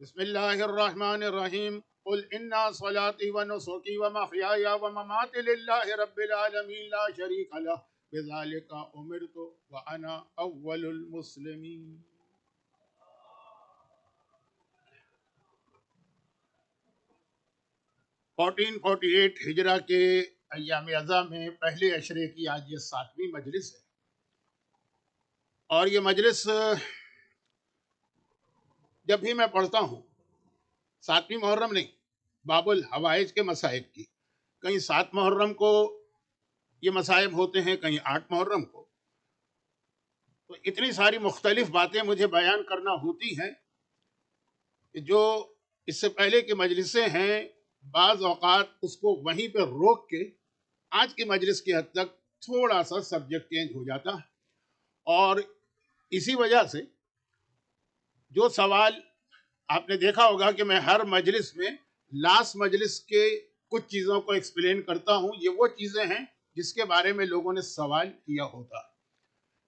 بسم اللہ الرحمن الرحیم قل ان صلاتی و نسکی و محیای و مماتی للہ رب العالمین لا شریک لہ بذالک امرت وانا اول المسلمین۔ 1448 ہجرہ کے ایام اعظم میں پہلے عشرے کی آج یہ 7ویں مجلس ہے، اور یہ مجلس جب بھی میں پڑھتا ہوں 7ویں محرم نہیں، باب الحوائج کے مصائب کی، کہیں 7 محرم کو یہ مصائب ہوتے ہیں، کہیں 8 محرم کو، تو اتنی ساری مختلف باتیں مجھے بیان کرنا ہوتی ہیں کہ جو اس سے پہلے کی مجلسیں ہیں بعض اوقات اس کو وہیں پہ روک کے آج کی مجلس کی حد تک تھوڑا سا سبجیکٹ چینج ہو جاتا ہے، اور اسی وجہ سے جو سوال آپ نے دیکھا ہوگا کہ میں ہر مجلس میں لاسٹ مجلس کے کچھ چیزوں کو ایکسپلین کرتا ہوں، یہ وہ چیزیں ہیں جس کے بارے میں لوگوں نے سوال کیا ہوتا ہے،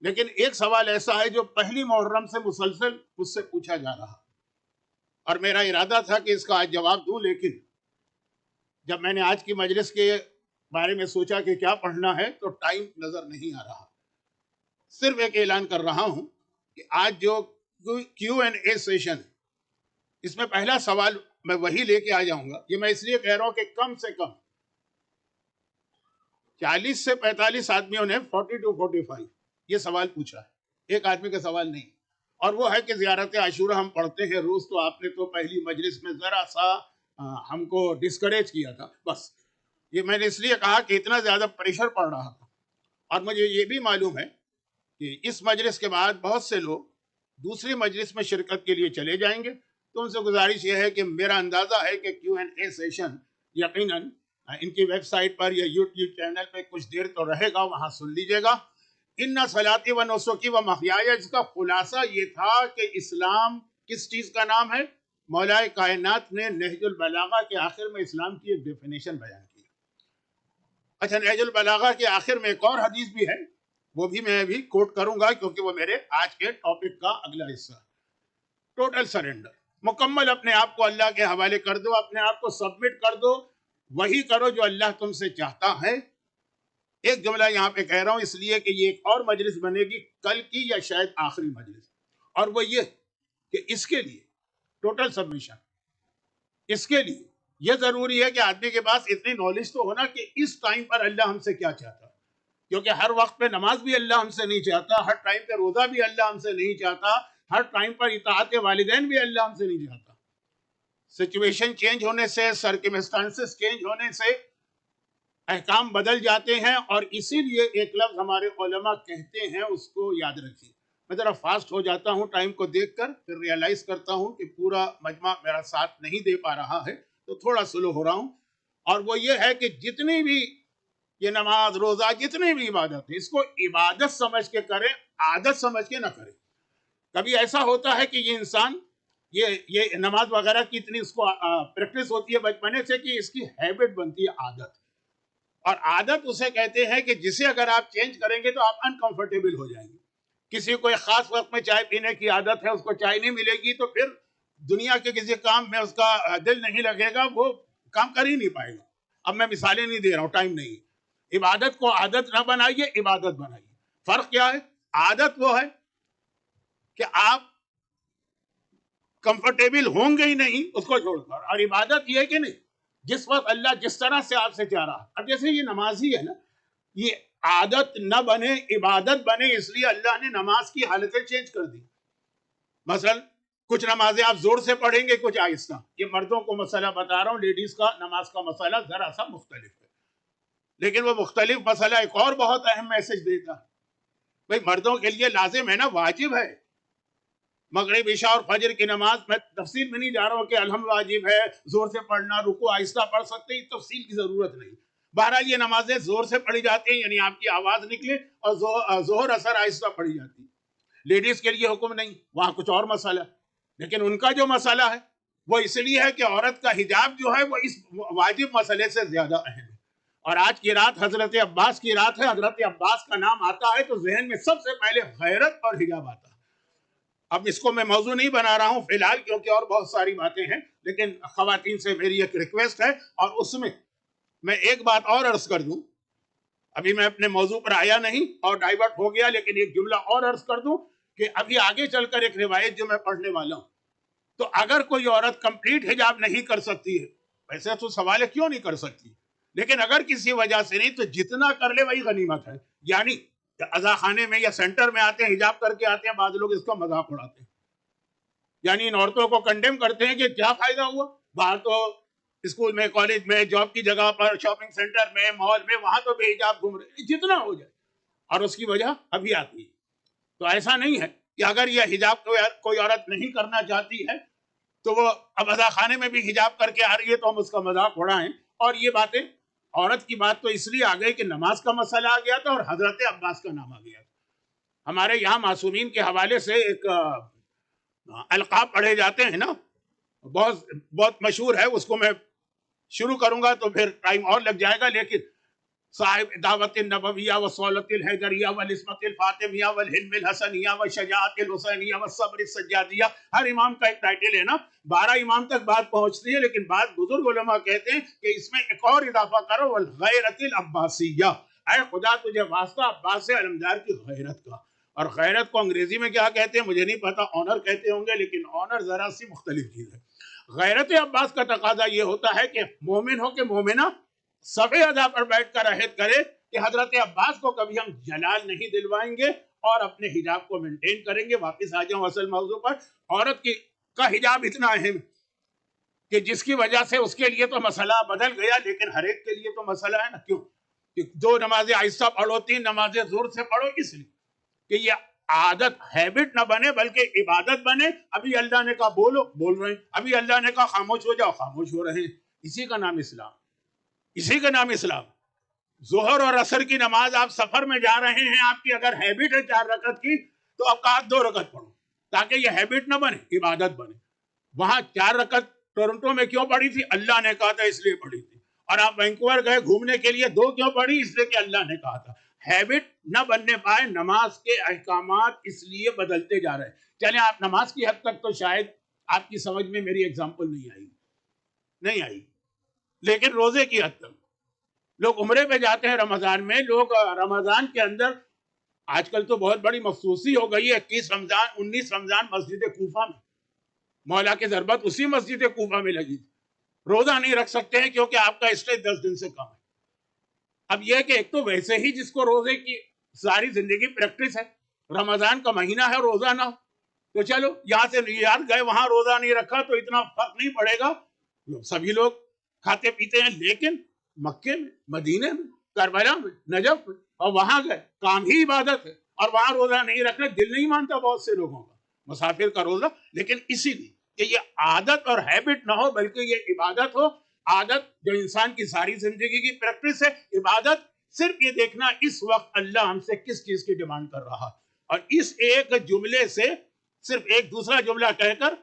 لیکن ایک سوال ایسا ہے جو پہلی محرم سے مسلسل مجھ سے پوچھا جا رہا، اور میرا ارادہ تھا کہ اس کا آج جواب دوں، لیکن جب میں نے آج کی مجلس کے بارے میں سوچا کہ کیا پڑھنا ہے تو ٹائم نظر نہیں آ رہا۔ صرف ایک اعلان کر رہا ہوں کہ آج جو کیو این اے سیشن ہے اس میں پہلا سوال میں وہی لے کے آ جاؤں گا۔ یہ میں اس لیے کہہ رہا ہوں کہ کم سے کم 40 سے 45 آدمیوں نے 40 to 45 یہ سوال پوچھا ہے، ایک آدمی کا سوال نہیں، اور وہ ہے کہ زیارت عاشورہ ہم پڑھتے ہیں روز، تو آپ نے تو پہلی مجلس میں ذرا سا ہم کو ڈسکریج کیا تھا، بس یہ میں نے اس لیے کہا کہ اتنا زیادہ پریشر پڑ رہا تھا، اور مجھے یہ بھی معلوم ہے کہ اس مجلس کے بعد بہت سے لوگ دوسری مجلس میں شرکت کے لیے چلے جائیں گے، تو ان سے گزارش یہ ہے کہ میرا اندازہ ہے کہ کیو این اے سیشن یقیناً ان کی ویب سائٹ پر یا یوٹیوب چینل پہ کچھ دیر تو رہے گا، وہاں سن لیجیے گا۔ ان صلاتی و نسکی و محیایا، اس کا خلاصہ یہ تھا کہ اسلام کس چیز کا نام ہے۔ مولا کائنات نے نہج البلاغہ کے آخر میں اسلام کی ایک ڈیفینیشن بیان کی۔ اچھا، نہج البلاغہ کے آخر میں ایک اور حدیث بھی ہے، وہ بھی میں ابھی کوٹ کروں گا کیونکہ وہ میرے آج کے ٹاپک کا اگلا حصہ ہے۔ ٹوٹل سرنڈر، مکمل اپنے آپ کو اللہ کے حوالے کر دو، اپنے آپ کو سبمٹ کر دو، وہی کرو جو اللہ تم سے چاہتا ہے۔ ایک جملہ یہاں پہ کہہ رہا ہوں اس لیے کہ یہ ایک اور مجلس بنے گی کل کی یا شاید آخری مجلس، اور وہ یہ کہ اس کے لیے ٹوٹل سبمیشن، اس کے لیے یہ ضروری ہے کہ آدمی کے پاس اتنی نالج تو ہونا کہ اس ٹائم پر اللہ ہم سے کیا چاہتا ہے، کیونکہ ہر وقت پہ نماز بھی اللہ ہم سے نہیں چاہتا، ہر ٹائم پہ روزہ بھی اللہ ہم سے نہیں چاہتا، ہر ٹائم پر اطاعت والدین بھی اللہ ہم سے نہیں چاہتا۔ سچویشن چینج ہونے سے، سرکمسٹانسز چینج ہونے سے احکام بدل جاتے ہیں، اور اسی لیے ایک لفظ ہمارے علماء کہتے ہیں، اس کو یاد رکھیے۔ میں ذرا فاسٹ ہو جاتا ہوں ٹائم کو دیکھ کر، پھر ریئلائز کرتا ہوں کہ پورا مجمع میرا ساتھ نہیں دے پا رہا ہے، تو تھوڑا سلو ہو رہا ہوں، اور وہ یہ ہے کہ جتنی بھی یہ نماز روزہ جتنی بھی عبادت ہے، اس کو عبادت سمجھ کے کریں، عادت سمجھ کے نہ کریں۔ کبھی ایسا ہوتا ہے کہ یہ انسان یہ نماز وغیرہ کی اتنی اس کو پریکٹس ہوتی ہے بچپنے سے کہ اس کی ہیبٹ بنتی ہے عادت، اور عادت اسے کہتے ہیں کہ جسے اگر آپ چینج کریں گے تو آپ انکمفرٹیبل ہو جائیں گے۔ کسی کو ایک خاص وقت میں چائے پینے کی عادت ہے، اس کو چائے نہیں ملے گی تو پھر دنیا کے کسی کام میں اس کا دل نہیں لگے گا، وہ کام کر ہی نہیں پائے گا۔ اب میں مثالیں نہیں دے رہا ہوں، ٹائم نہیں ہے۔ عبادت کو عادت نہ بنائیے، عبادت بنائیے۔ فرق کیا ہے؟ عادت وہ ہے کہ آپ کمفرٹیبل ہوں گے ہی نہیں اس کو چھوڑ کر، اور عبادت یہ ہے کہ نہیں، جس وقت اللہ جس طرح سے آپ سے چاہ رہا ہے۔ اب جیسے یہ نماز ہی ہے نا، یہ عادت نہ بنے عبادت بنے، اس لیے اللہ نے نماز کی حالتیں چینج کر دی۔ مثلا کچھ نمازیں آپ زور سے پڑھیں گے، کچھ آہستہ۔ یہ مردوں کو مسئلہ بتا رہا ہوں، لیڈیز کا نماز کا مسئلہ ذرا سا مختلف ہے، لیکن وہ مختلف مسئلہ ایک اور بہت اہم میسج دیتا ہے۔ بھئی مردوں کے لیے لازم ہے نا، واجب ہے مغرب عشاء اور فجر کی نماز۔ میں تفصیل میں نہیں جا رہا ہوں کہ الحمد واجب ہے، زور سے پڑھنا، رکوع آہستہ پڑھ سکتے ہیں، تفصیل کی ضرورت نہیں۔ بہرحال یہ نمازیں زور سے پڑھی جاتی ہیں، یعنی آپ کی آواز نکلے، اور ظہر اثر آہستہ پڑھی جاتی ہے۔ لیڈیز کے لیے حکم نہیں، وہاں کچھ اور مسئلہ، لیکن ان کا جو مسئلہ ہے وہ اس لیے ہے کہ عورت کا حجاب جو ہے وہ اس واجب مسئلے سے زیادہ اہم ہے۔ اور آج کی رات حضرت عباس کی رات ہے، حضرت عباس کا نام آتا ہے تو ذہن میں سب سے پہلے غیرت اور حجاب آتا ہے۔ اب اس کو میں موضوع نہیں بنا رہا ہوں فی الحال کیونکہ اور بہت ساری باتیں ہیں، لیکن خواتین سے میری ایک ریکویسٹ ہے، اور اس میں میں ایک بات اور عرض کر دوں، ابھی میں اپنے موضوع پر آیا نہیں اور ڈائیورٹ ہو گیا، لیکن ایک جملہ اور عرض کر دوں کہ ابھی آگے چل کر ایک روایت جو میں پڑھنے والا ہوں، تو اگر کوئی عورت کمپلیٹ حجاب نہیں کر سکتی ہے، ویسے تو سوال ہے کیوں نہیں کر سکتی، لیکن اگر کسی وجہ سے نہیں تو جتنا کر لے وہی غنیمت ہے. یعنی عزا خانے میں یا سینٹر میں آتے ہیں حجاب کر کے آتے ہیں، بعض لوگ اس کا مذاق اڑاتے ہیں، یعنی ان عورتوں کو کنڈیم کرتے ہیں کہ کیا فائدہ ہوا، باہر تو اسکول میں، کالج میں، جاب کی جگہ پر، شاپنگ سینٹر میں، مال میں، وہاں تو بے حجاب گھوم رہے، جتنا ہو جائے، اور اس کی وجہ ابھی آتی ہے. تو ایسا نہیں ہے کہ اگر یہ حجاب کوئی عورت نہیں کرنا چاہتی ہے تو وہ اب عزا خانے میں بھی حجاب کر کے آ رہی ہے تو ہم اس کا مذاق اڑائیں. اور یہ باتیں، عورت کی بات تو اس لیے آ گئی کہ نماز کا مسئلہ آ گیا تھا اور حضرت عباس کا نام آ گیا تھا. ہمارے یہاں معصومین کے حوالے سے ایک القاب پڑھے جاتے ہیں نا، بہت بہت مشہور ہے، اس کو میں شروع کروں گا تو پھر ٹائم اور لگ جائے گا، لیکن صاحب دعوت النبویہ و صولت الحیدریہ و نسبت الفاطمیہ و الحلم الحسنیہ و شجاعت الحسینیہ و صبر السجادیہ، ہر امام کا ایک ٹائٹل ہے نا. 12 امام تک بات پہنچتی ہے، لیکن بعض بزرگ علماء کہتے ہیں کہ اس میں ایک اور اضافہ کرو، والغیرت العباسیہ، اے خدا تجھے واسطہ عباس علمدار کی غیرت کا. اور غیرت کو انگریزی میں کیا کہتے ہیں مجھے نہیں پتا، آنر کہتے ہوں گے، لیکن آنر ذرا سی مختلف چیز ہے. غیرت عباس کا تقاضا یہ ہوتا ہے کہ مومن ہو کہ مومنہ صفحے ادا پر بیٹھ کر عہد کرے کہ حضرت عباس کو کبھی ہم جلال نہیں دلوائیں گے اور اپنے حجاب کو مینٹین کریں گے. واپس آ جاؤں اصل موضوع پر. عورت کا حجاب اتنا اہم کہ جس کی وجہ سے اس کے لیے تو مسئلہ بدل گیا، لیکن ہر ایک کے لیے تو مسئلہ ہے نا. کیوں کہ 2 نمازیں آہستہ پڑھو، 3 نمازیں زور سے پڑھو، اس لیے کہ یہ عادت ہیبٹ نہ بنے بلکہ عبادت بنے. ابھی اللہ نے کہا بولو، بول رہے ہیں، ابھی اللہ نے کہا خاموش ہو جاؤ، خاموش ہو رہے ہیں. اسی کا نام اسلام، اسی کا نام اسلام. ظہر اور عصر کی نماز آپ سفر میں جا رہے ہیں، آپ کی اگر ہیبٹ ہے 4 رکعت کی تو آپ کا 2 رکعت پڑھو تاکہ یہ ہیبٹ نہ بنے، عبادت بنے. وہاں 4 رکعت ٹورنٹو میں کیوں پڑھی تھی؟ اللہ نے کہا تھا اس لیے پڑھی تھی. اور آپ وینکوور گئے گھومنے کے لیے، 2 کیوں پڑھی؟ اس لیے کہ اللہ نے کہا تھا. ہیبٹ نہ بننے پائے، نماز کے احکامات اس لیے بدلتے جا رہے ہیں. چلیں آپ نماز کی حد تک تو شاید آپ کی سمجھ میں میری اگزامپل نہیں آئی، لیکن روزے کی حد تک لوگ عمرے پہ جاتے ہیں رمضان میں، لوگ رمضان کے اندر، آج کل تو بہت بڑی مخصوصی ہو گئی ہے، 19 رمضان مسجد کوفہ میں مولا کی ضربت اسی مسجد کوفہ میں لگی تھی. روزہ نہیں رکھ سکتے ہیں کیونکہ آپ کا اسٹے 10 دن سے کم ہے. اب یہ کہ ایک تو ویسے ہی جس کو روزے کی ساری زندگی پریکٹس ہے، رمضان کا مہینہ ہے روزہ نہ ہو تو چلو یہاں سے یاد گئے وہاں روزہ نہیں رکھا تو اتنا فرق نہیں پڑے گا، سبھی لوگ کھاتے پیتے ہیں. لیکن مکے میں، مدینے میں، کربلا میں، نجف میں، اور وہاں گئے کام ہی عبادت ہے اور وہاں روزہ نہیں رکھنے، دل نہیں مانتا بہت سے لوگوں کا مسافر کا روزہ. لیکن اسی لیے کہ یہ عادت اور ہیبٹ نہ ہو بلکہ یہ عبادت ہو. عادت جو انسان کی ساری زندگی کی پریکٹس ہے، عبادت صرف یہ دیکھنا اس وقت اللہ ہم سے کس چیز کی ڈیمانڈ کر رہا. اور اس ایک جملے سے صرف ایک دوسرا جملہ کہہ کر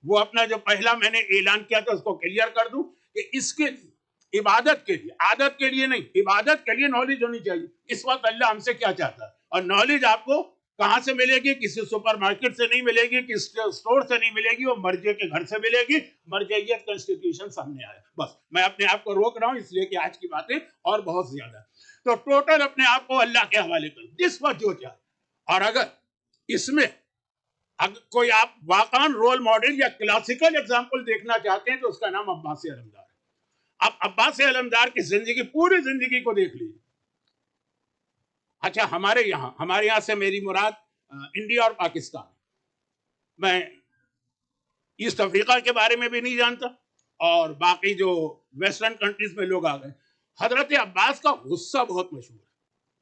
وہ اپنا جو پہلا میں نے اعلان کیا تھا اس کو کلیئر کر دوں کہ اس کے لیے، عبادت کے لیے، عادت کے لیے نہیں، عبادت کے لیے نالج ہونی چاہیے. اس وقت اللہ ہم سے کیا چاہتا ہے، اور نالج آپ کو کہاں سے ملے گی؟ کسی سپر مارکیٹ سے نہیں ملے گی، کسی اسٹور سے نہیں ملے گی، وہ مرجع کے گھر سے ملے گی. مرجعیت کا انسٹیٹیوشن سامنے آیا. بس میں اپنے آپ کو روک رہا ہوں اس لیے کہ آج کی باتیں اور بہت زیادہ ہیں. تو ٹوٹل اپنے آپ کو اللہ کے حوالے کر جس وقت جو چاہے. اور اگر اس میں کوئی آپ واقعاً رول ماڈل یا کلاسیکل ایگزامپل دیکھنا چاہتے ہیں تو اس کا نام عباس علمدار ہے. اب عباس علمدار کی زندگی، پوری زندگی کو دیکھ لیجیے. اچھا ہمارے یہاں سے میری مراد انڈیا اور پاکستان. میں ایسٹ افریقہ کے بارے میں بھی نہیں جانتا اور باقی جو ویسٹرن کنٹریز میں لوگ آ گئے. حضرت عباس کا غصہ بہت مشہور ہے.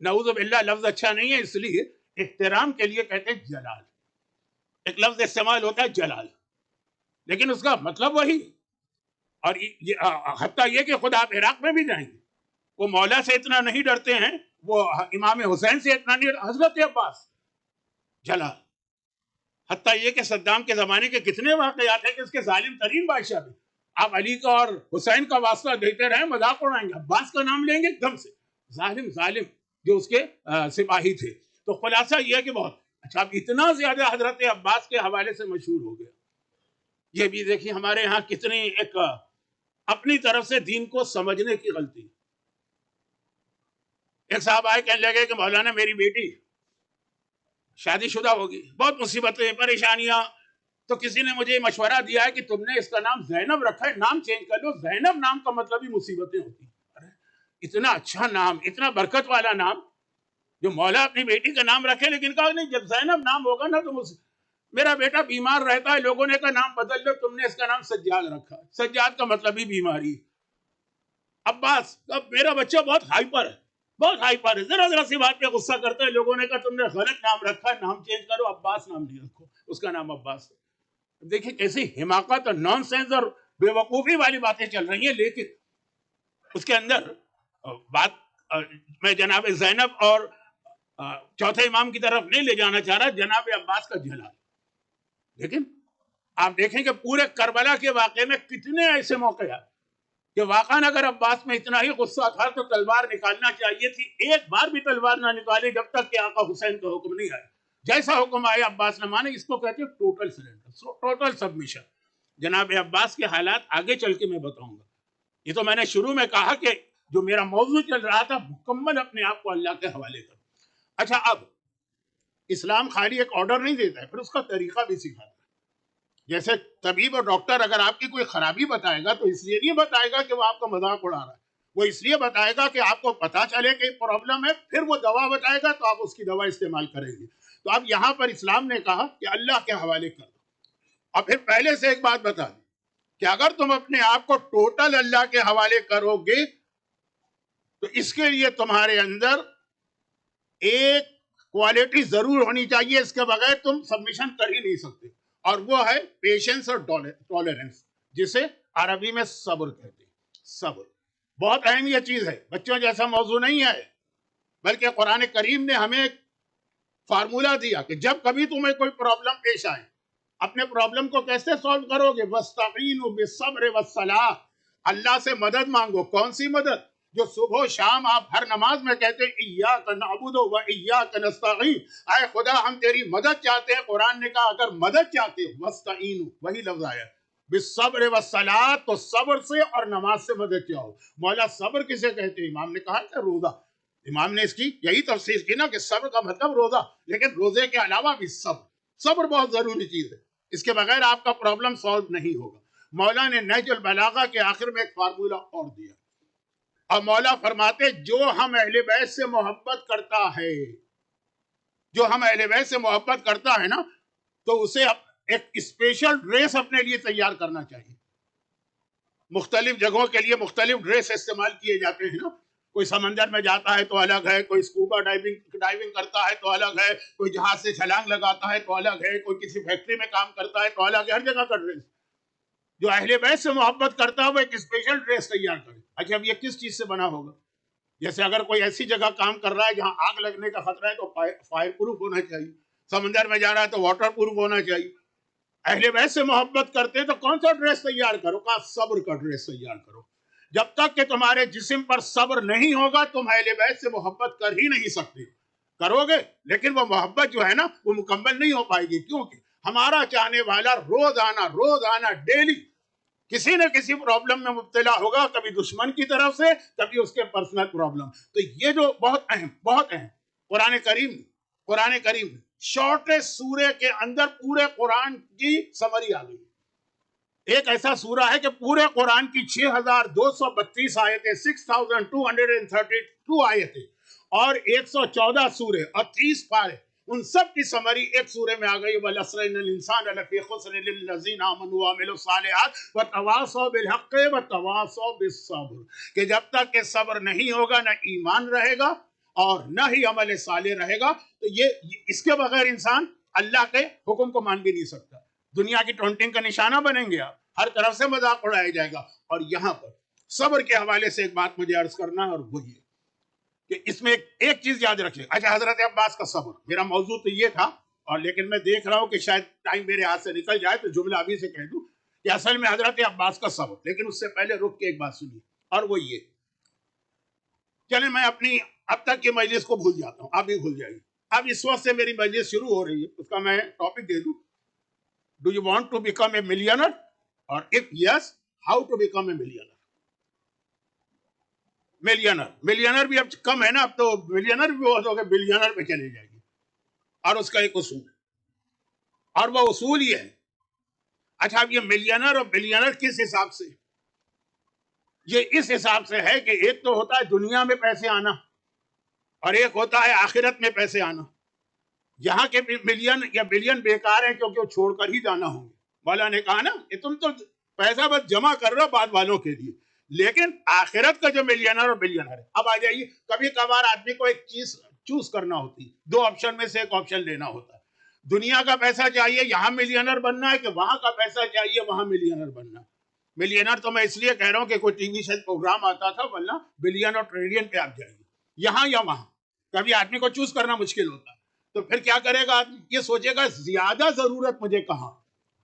نعوذ باللہ لفظ اچھا نہیں ہے، اس لیے احترام کے لیے کہتے ہیں جلال. ایک لفظ استعمال ہوتا ہے جلال، لیکن اس کا مطلب وہی. اور حتیٰ یہ کہ خود آپ عراق میں بھی جائیں گے، وہ مولا سے اتنا نہیں ڈرتے ہیں، وہ امام حسین سے اتنا نہیں. حضرت عباس جلال. حتیٰ یہ کہ صدام کے زمانے کے کتنے واقعات ہیں کہ اس کے ظالم ترین بادشاہ بھی آپ علی کا اور حسین کا واسطہ دیتے رہے، مذاق اڑائیں گے، عباس کا نام لیں گے دم سے. ظالم جو اس کے سپاہی تھے. تو خلاصہ یہ کہ بہت اچھا اب اتنا زیادہ حضرت عباس کے حوالے سے مشہور ہو گیا. یہ بھی دیکھیے ہمارے ہاں کتنی ایک اپنی طرف سے دین کو سمجھنے کی غلطی. ایک صاحب آئے کہنے لگے کہ مولانا میری بیٹی شادی شدہ ہوگی, بہت مصیبتیں پریشانیاں, تو کسی نے مجھے مشورہ دیا ہے کہ تم نے اس کا نام زینب رکھا ہے, نام چینج کر لو. زینب نام کا مطلب ہی مصیبتیں ہوتی ہیں. اتنا اچھا نام, اتنا برکت والا نام, جو مولا اپنی بیٹی کا نام رکھے, لیکن کہا نہیں جب زینب نام ہوگا نا تو میرا بیٹا بیمار رہتا ہے, لوگوں نے کہا نام بدل لو, تم نے اس کا نام سجاد رکھا. سجاد کا مطلب ہی بیماری. عباس, اب میرا بچہ بہت ہائپر ہے, بہت ہائپر ہے, ذرا ذرا سی بات پہ غصہ کرتا ہے. لوگوں نے کہا تم نے غلط نام رکھا ہے, نام چینج کرو, عباس نام نہیں رکھو, اس کا نام عباس ہے. دیکھیں کیسی حماقت اور نان سینس اور بے وقوفی والی باتیں چل رہی ہیں. لیکن اس کے اندر بات میں جناب زینب اور چوتھے امام کی طرف نہیں لے جانا چاہ رہا, جناب عباس کا جلال. لیکن آپ دیکھیں کہ پورے کربلا کے واقعے میں کتنے ایسے موقع ہیں کہ واقعاً اگر عباس میں اتنا ہی غصہ تھا تو تلوار نکالنا چاہیے تھی. ایک بار بھی تلوار نہ نکالی جب تک کہ آقا حسین کا حکم نہیں آیا. جیسا حکم آیا عباس نے مانے. اس کو کہتے ہیں ٹوٹل سرنڈر, ٹوٹل سبمیشن. جناب عباس کے حالات آگے چل کے میں بتاؤں گا. یہ تو میں نے شروع میں کہا کہ جو میرا موضوع چل رہا تھا مکمل اپنے آپ کو اللہ کے حوالے کر. اچھا اب اسلام خالی ایک آرڈر نہیں دیتا ہے, پھر اس کا طریقہ بھی سکھاتا ہے. جیسے طبیب اور ڈاکٹر اگر آپ کی کوئی خرابی بتائے گا تو اس لیے نہیں بتائے گا کہ وہ آپ کا مذاق اڑا رہا ہے, وہ اس لیے بتائے گا کہ آپ کو پتا چلے کہ پرابلم ہے, پھر وہ دوا بتائے گا تو آپ اس کی دوا استعمال کریں گے. تو اب یہاں پر اسلام نے کہا کہ اللہ کے حوالے کر دو. اور پھر پہلے سے ایک بات بتا دیں کہ اگر تم اپنے آپ کو ٹوٹل اللہ کے حوالے کرو گے تو اس کے لیے تمہارے اندر ایک کوالٹی ضرور ہونی چاہیے, اس کے بغیر تم سبمیشن کر ہی نہیں سکتے, اور وہ ہے پیشنس اور ٹالرنس, جسے عربی میں صبر کہتے ہیں. صبر بہت اہم یہ چیز ہے, بچوں جیسا موضوع نہیں ہے, بلکہ قرآن کریم نے ہمیں ایک فارمولا دیا کہ جب کبھی تمہیں کوئی پرابلم پیش آئے, اپنے پرابلم کو کیسے سالو کرو گے؟ وَاسْتَعِينُوا بِالصَّبْرِ وَالصَّلَاةِ, اللہ سے مدد مانگو. کون سی مدد؟ جو صبح و شام آپ ہر نماز میں کہتے ہیں اِيَّاكَ نَعْبُدُ وَإِيَّاكَ نَسْتَعِينُ, اے خدا ہم تیری مدد چاہتے ہیں. قرآن نے کہا اگر مدد چاہتے ہو وَاسْتَعِينُوا, وہی لفظ آیا بِالصَّبْرِ وَالصَّلَاةِ, تو صبر سے اور نماز سے مدد چاہو. مولا صبر کسے کہتے ہیں؟ امام نے کہا کہ روزہ. امام نے اس کی یہی تفسیر کی نا کہ صبر کا مطلب روزہ, لیکن روزے کے علاوہ بھی صبر. صبر بہت ضروری چیز ہے, اس کے بغیر آپ کا پرابلم سالو نہیں ہوگا. مولا نے نہج البلاغہ کے آخر میں ایک فارمولا اور دیا, اور مولا فرماتے جو ہم اہل بیت سے محبت کرتا ہے, جو ہم اہل بیت سے محبت کرتا ہے نا, تو اسے ایک اسپیشل ڈریس اپنے لیے تیار کرنا چاہیے. مختلف جگہوں کے لیے مختلف ڈریس استعمال کیے جاتے ہیں نا. کوئی سمندر میں جاتا ہے تو الگ ہے, کوئی اسکوبا ڈائیونگ کرتا ہے تو الگ ہے, کوئی جہاز سے چھلانگ لگاتا ہے تو الگ ہے, کوئی کسی فیکٹری میں کام کرتا ہے تو الگ ہے. ہر جگہ کا ڈریس. جو اہل بیت سے محبت کرتا ہے وہ ایک اسپیشل ڈریس تیار کرے. اچھا اب یہ کس چیز سے بنا ہوگا؟ جیسے اگر کوئی ایسی جگہ کام کر رہا ہے جہاں آگ لگنے کا خطرہ ہے تو فائر پروف ہونا چاہیے. سمندر میں جا رہا ہے تو واٹر پروف ہونا چاہیے. اہل بیت سے محبت کرتے ہیں تو کون سا ڈریس تیار کرو؟ کہا صبر کا ڈریس تیار کرو. جب تک کہ تمہارے جسم پر صبر نہیں ہوگا تم اہل بیت سے محبت کر ہی نہیں سکتے. کرو گے لیکن وہ محبت جو ہے نا وہ مکمل نہیں ہو پائے گی, کیونکہ ہمارا چاہنے والا روزانہ ڈیلی کسی نہ کسی پرابلم میں مبتلا ہوگا, کبھی دشمن کی طرف سے, کبھی اس کے پرسنل پرابلم. تو یہ جو بہت اہم قرآن کریم شارٹیسٹ سورے کے اندر پورے قرآن کی سمری آ گئی. ایک ایسا سورہ ہے کہ پورے قرآن کی 6232 آیتیں, 6232 آیتیں اور 114 سورے اور 30 پارے, ان سب کی سمری ایک سورے میں آ گئی. وَالْعَصْرِ إِنَّ الْإِنسَانَ لَفِي خُسْرٍ إِلَّا الَّذِينَ آمَنُوا وَعَمِلُوا الصَّالِحَاتِ وَتَوَاصَوْا بِالْحَقِّ وَتَوَاصَوْا بِالصَّبْرِ, کہ جب تک کہ صبر نہیں ہوگا نہ ایمان رہے گا اور نہ ہی عمل صالح رہے گا. تو یہ اس کے بغیر انسان اللہ کے حکم کو مان بھی نہیں سکتا. دنیا کی ٹونٹنگ کا نشانہ بنیں گے آپ, ہر طرف سے مذاق اڑایا جائے گا. اور یہاں پر صبر کے حوالے سے ایک بات مجھے عرض کرنا ہے, اور وہ یہ کہ اس میں ایک چیز یاد رکھیں. اچھا حضرت عباس کا صبر, میرا موضوع تو یہ تھا, اور لیکن میں دیکھ رہا ہوں کہ شاید ٹائم میرے ہاتھ سے نکل جائے تو جملہ ابھی سے کہہ دوں کہ اصل میں حضرت عباس کا صبر. لیکن اس سے پہلے رک کے ایک بات سنیے, اور وہ یہ, چلیں میں اپنی اب تک کی مجلس کو بھول جاتا ہوں, آپ بھی بھول جائیے. اب اس وقت سے میری مجلس شروع ہو رہی ہے, اس کا میں ٹاپک دے دوں, do you want to become a millionaire, اور if yes how to become a millionaire. Millionaire بھی اب کم ہے نا, اب تو ملینر بھی بہت ہو گئے, بلینر پہ چلے جائے گی. اور اس کا ایک اصول ہے, اور وہ اصول یہ ہے, اچھا اب یہ ملینر اور بلینر کس حساب سے؟ یہ اس حساب سے ہے کہ ایک تو ہوتا ہے دنیا میں پیسے آنا, اور ایک ہوتا ہے آخرت میں پیسے آنا. یہاں کے ملین یا بلین بیکار ہیں کیونکہ وہ چھوڑ کر ہی جانا ہوں گے. مولا نے کہا نا کہ تم تو پیسہ بس جمع کر رہے ہو بعد والوں کے لیے, لیکن آخرت کا جو ملینر اور بلینر ہے. اب آ جائیے, کبھی کبھار آدمی کو ایک چیز چوز کرنا ہوتی, دو آپشن میں سے ایک آپشن لینا ہوتا ہے. دنیا کا پیسہ چاہیے یہاں ملینر بننا ہے, کہ وہاں کا پیسہ چاہیے وہاں ملینر بننا. ملینر تو میں اس لیے کہہ رہا ہوں کہ کوئی ٹی وی شاید پروگرام آتا تھا, ورنہ بلین اور ٹریلین پہ آپ جائیے, یہاں یا وہاں. کبھی آدمی کو چوز کرنا مشکل ہوتا ہے, تو پھر کیا کرے گا آدمی؟ یہ سوچے گا زیادہ ضرورت مجھے کہاں.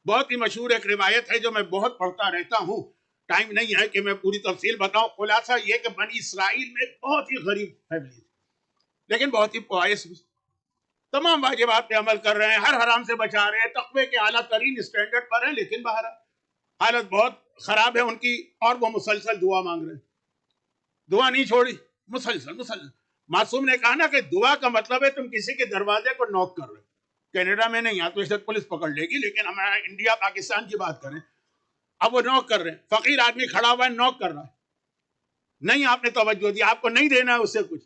بہت ہی مشہور ایک روایت ہے جو میں بہت پڑھتا رہتا ہوں, ٹائم نہیں ہے کہ میں پوری تفصیل بتاؤں. خلاصہ یہ کہ بنی اسرائیل میں بہت ہی غریب فیملی تھی, لیکن بہت ہی پوائس بھی, تمام واجبات پہ عمل کر رہے ہیں, ہر حرام سے بچا رہے ہیں, تقوی کے اعلیٰ ترین اسٹینڈرڈ پر ہیں, لیکن باہر حالت بہت خراب ہے ان کی, اور وہ مسلسل دعا مانگ رہے ہیں. دعا نہیں چھوڑی, مسلسل. معصوم نے کہا نا کہ دعا کا مطلب ہے تم کسی کے دروازے کو نوک کر رہے. کینیڈا میں نہیں, یہاں تو اس وقت پولیس پکڑ لے گی, لیکن ہمارا انڈیا پاکستان کی بات کریں, اب وہ نوک کر رہے ہیں, فقیر آدمی کھڑا ہوا ہے, نوک کر رہا ہے, نہیں آپ نے توجہ دی, آپ کو نہیں دینا ہے اسے کچھ,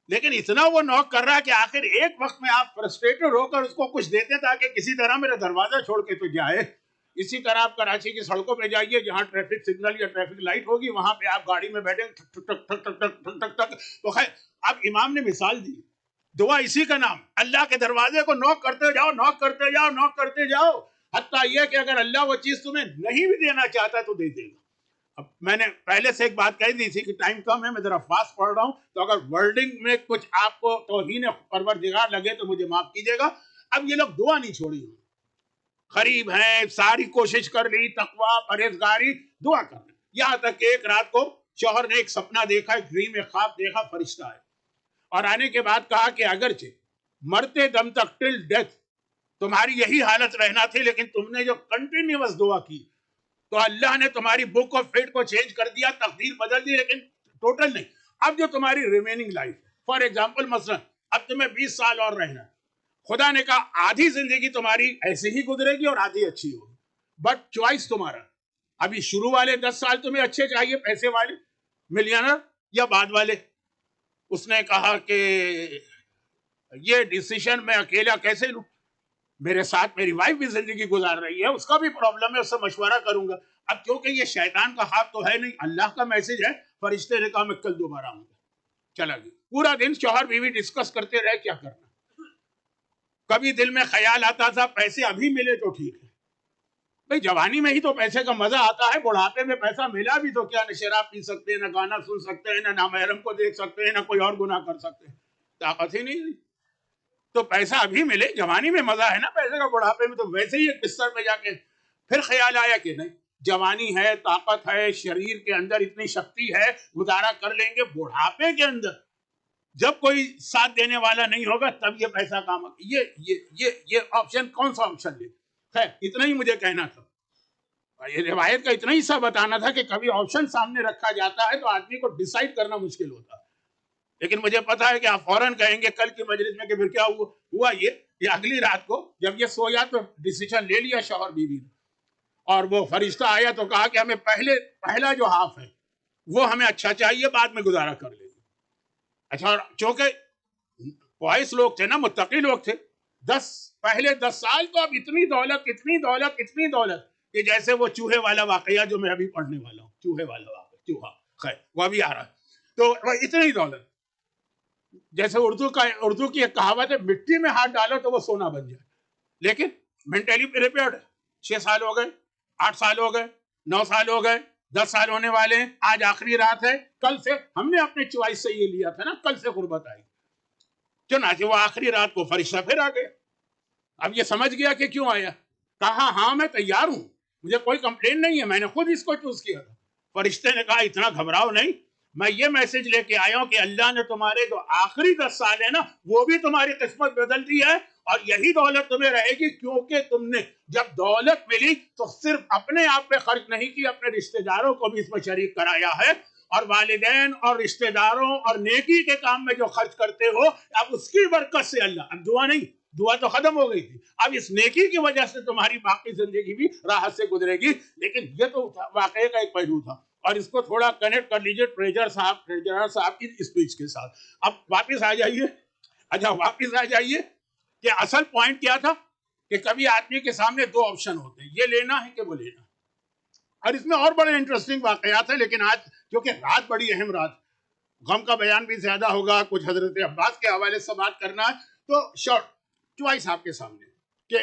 لیکن اتنا وہ نوک کر رہا ہے کہ آخر ایک وقت میں آپ فرسٹریٹڈ ہو کر اس کو کچھ دیتے تاکہ کسی طرح میرا دروازہ چھوڑ کے تو جائے. اسی طرح آپ کراچی کی سڑکوں پہ جائیے, جہاں ٹریفک سگنل یا ٹریفک لائٹ ہوگی, وہاں پہ آپ گاڑی میں بیٹھے ٹک ٹک ٹک ٹک ٹک ٹک ٹک ٹک. تو خیر, اب امام نے مثال دی, دعا اسی کا نام, اللہ کے دروازے کو نوک کرتے جاؤ, نوک کرتے جاؤ, نوک کرتے جاؤ, حتیٰ یہ کہ اگر اللہ وہ چیز تمہیں نہیں بھی دینا چاہتا تو دے دے گا. اب میں نے پہلے سے ایک بات کہہ دی تھی کہ ٹائم کم ہے, میں ذرا فاسٹ پڑھ رہا ہوں, تو اگر ورڈنگ میں کچھ آپ کو توہین پروردگار لگے تو مجھے معاف کیجیے گا. اب یہ لوگ دعا نہیں چھوڑی, قریب ہیں, ساری کوشش کر لی, تقوی, پرہیزگاری, دعا کر لی, یہاں تک کہ ایک رات کو شوہر نے ایک سپنا دیکھا, ایک ڈریم, ایک خواب دیکھا, فرشتہ ہے, اور آنے کے بعد کہا کہ اگرچہ مرتے دم تک ٹل ڈیتھ تمہاری یہی حالت رہنا تھی, لیکن تم نے جو کنٹینیوس دعا کی تو اللہ نے تمہاری بک آف فیٹ کو چینج کر دیا, تقدیر بدل دی, لیکن ٹوٹل نہیں. اب جو تمہاری ریمیننگ لائف, فار ایگزامپل مثلا اب تمہیں 20 سال اور رہنا, خدا نے کہا آدھی زندگی تمہاری ایسے ہی گزرے گی اور آدھی اچھی ہوگی, بٹ چوائس تمہارا. ابھی شروع والے 10 سال تمہیں اچھے چاہیے, پیسے والے, ملینر, یا بعد والے. اس نے کہا کہ یہ ڈیسیشن میں اکیلا کیسے لوں, میرے ساتھ میری وائف بھی زندگی گزار رہی ہے, اس کا بھی پرابلم ہے, اس سے مشورہ کروں گا. اب کیونکہ یہ شیطان کا ہاتھ تو ہے نہیں, اللہ کا میسج ہے, فرشتے نے کہا میں کل دوبارہ آؤں گا. چلا گیا, پورا دن شوہر بیوی ڈسکس کرتے رہے کیا کرنا. کبھی دل میں خیال آتا تھا پیسے ابھی ملے تو ٹھیک ہے, بھئی جوانی میں ہی تو پیسے کا مزہ آتا ہے, بڑھاپے میں پیسہ ملا بھی تو کیا, نہ شراب پی سکتے ہیں, نہ گانا سن سکتے ہیں, نہ نامحرم کو دیکھ سکتے ہیں, نہ کوئی اور گناہ کر سکتے ہیں, طاقت ہی نہیں. تو پیسہ ابھی ملے, جوانی میں مزہ ہے نا پیسے کا, بڑھاپے میں تو ویسے ہی ایک بستر میں جا کے. پھر خیال آیا کہ نہیں, جوانی ہے, طاقت ہے, شریر کے اندر اتنی شکتی ہے, گزارا کر لیں گے. بڑھاپے کے اندر جب کوئی ساتھ دینے والا نہیں ہوگا تب یہ پیسہ کام, یہ آپشن کون سا آپشن لے. خیر اتنا ہی مجھے کہنا تھا, یہ روایت کا اتنا ہی سا بتانا تھا کہ کبھی آپشن سامنے رکھا جاتا ہے تو آدمی کو ڈیسائیڈ کرنا مشکل ہوتا ہے. لیکن مجھے پتا ہے کہ آپ فوراً کہیں گے کل کی مجلس میں کہ پھر کیا ہوا یہ اگلی رات کو جب یہ سویا تو ڈیسیشن لے لیا شوہر بیوی نے, اور وہ فرشتہ آیا تو کہا کہ ہمیں پہلا جو ہاف ہے وہ ہمیں اچھا چاہیے, بعد میں گزارا کر لیں گے. اچھا, چونکہ وائس لوگ تھے نا, متقی لوگ تھے, پہلے 10 سال تو اب اتنی دولت کہ جیسے وہ چوہے والا واقعہ جو میں ابھی پڑھنے والا ہوں, چوہے والا واقعہ, چوہا, خیر وہ ابھی آ رہا ہے, تو وہ اتنی دولت, جیسے اردو کی ایک کہاوت ہے, مٹی میں ہاتھ ڈالو تو وہ سونا بن جائے. لیکن مینٹلی پریپیئرڈ ہے, 6 سال ہو گئے, 8 سال ہو گئے, 9 سال ہو گئے, 10 سال ہونے والے ہیں, آج آخری رات ہے, کل سے ہم نے اپنے چوائس سے یہ لیا تھا نا, کل سے غربت آئی. چنانچہ وہ آخری رات کو فرشتہ پھر آ گیا. اب یہ سمجھ گیا کہ کیوں آیا, کہا ہاں میں تیار ہوں, مجھے کوئی کمپلین نہیں ہے, میں نے خود اس کو چوز کیا تھا. فرشتے نے کہا اتنا گھبراؤ نہیں, میں یہ میسج لے کے آیا ہوں کہ اللہ نے تمہارے جو آخری 10 سال ہے نا وہ بھی تمہاری قسمت بدل دی ہے, اور یہی دولت تمہیں رہے گی, کیونکہ تم نے جب دولت ملی تو صرف اپنے آپ پہ خرچ نہیں کی, اپنے رشتہ داروں کو بھی اس میں شریک کرایا ہے, اور والدین اور رشتہ داروں اور نیکی کے کام میں جو خرچ کرتے ہو اب اس کی برکت سے اللہ, اب دعا نہیں, دعا تو ختم ہو گئی تھی, اب اس نیکی کی وجہ سے تمہاری باقی زندگی بھی راحت سے گزرے گی. لیکن یہ تو واقعے کا ایک پہلو تھا, اور اس کو تھوڑا کنیکٹ کر لیجئے ٹریجرر صاحب کی اسپیچ کے ساتھ. اب واپس آ جائیے, اچھا واپس آ جائیے کہ اصل پوائنٹ کیا تھا کہ کبھی آدمی کے سامنے دو آپشن ہوتے ہیں, یہ لینا ہے کہ وہ لینا. اور اس میں اور بڑے انٹرسٹنگ واقعات ہیں, لیکن آج کیونکہ رات بڑی اہم رات, غم کا بیان بھی زیادہ ہوگا, کچھ حضرت عباس کے حوالے سے بات کرنا ہے, تو شارٹ چوائس آپ کے سامنے کہ